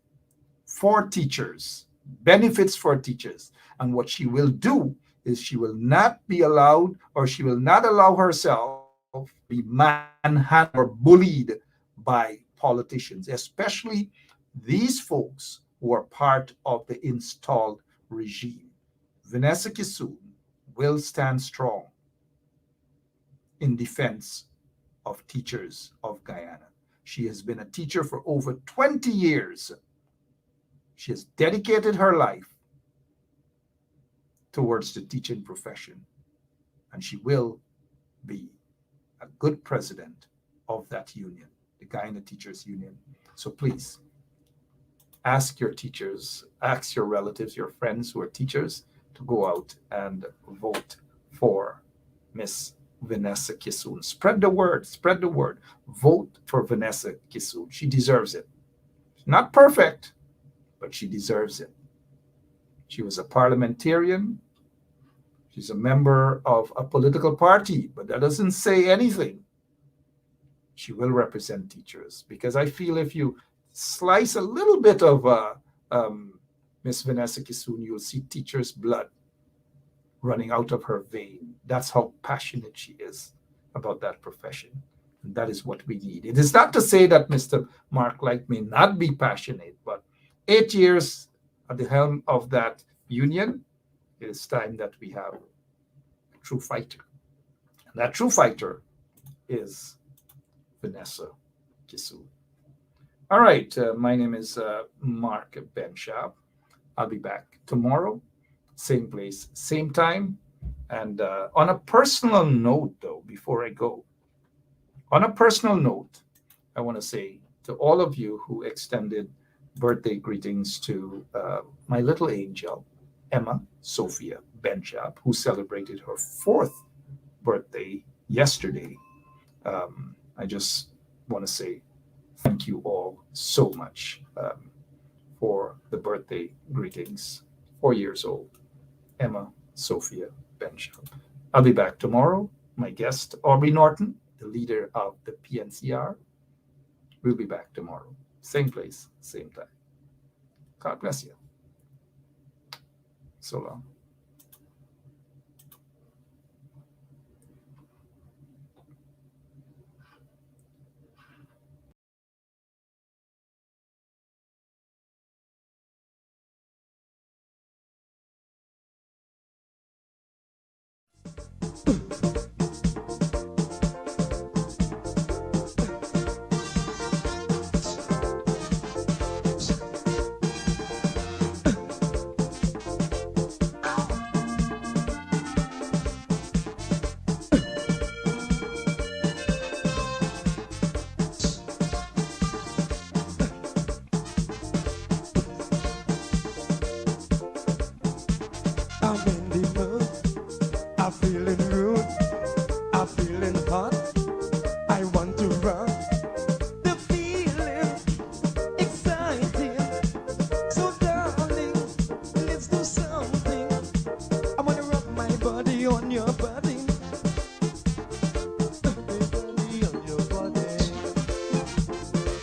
for teachers, benefits for teachers. And what she will do is she will not be allowed, or she will not allow herself to be manhandled or bullied by politicians, especially these folks who are part of the installed regime. Vanessa Kissoon will stand strong in defense of teachers of Guyana. She has been a teacher for over 20 years. She has dedicated her life towards the teaching profession, and she will be a good president of that union, the Guyana Teachers Union. So please, ask your teachers, ask your relatives, your friends who are teachers to go out and vote for Miss Vanessa Kissoon. Spread the word, spread the word. Vote for Vanessa Kissoon. She deserves it. Not perfect, but she deserves it. She was a parliamentarian. She's a member of a political party, but that doesn't say anything. She will represent teachers, because I feel if you slice a little bit of Miss Vanessa Kissoon, you'll see teachers' blood running out of her vein. That's how passionate she is about that profession. And that is what we need. It is not to say that Mr. Mark Light may not be passionate, but 8 years at the helm of that union, it is time that we have a true fighter. And that true fighter is Vanessa Kissoon. All right, my name is Mark Benshap. I'll be back tomorrow, same place, same time. And on a personal note, though, before I go, on a personal note, I want to say to all of you who extended birthday greetings to my little angel, Emma Sophia Benshap, who celebrated her 4th birthday yesterday. I just want to say thank you all so much for the birthday greetings. 4 years old, Emma Sophia Benshap. I'll be back tomorrow. My guest, Aubrey Norton, the leader of the PNCR, will be back tomorrow. Same place, same time. God bless you. So long. I'm in the mood. I'm feeling good. I'm feeling hot. I want to run. The feeling exciting. So darling, let's do something. I wanna run. your body.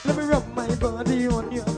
Let me rub my body on your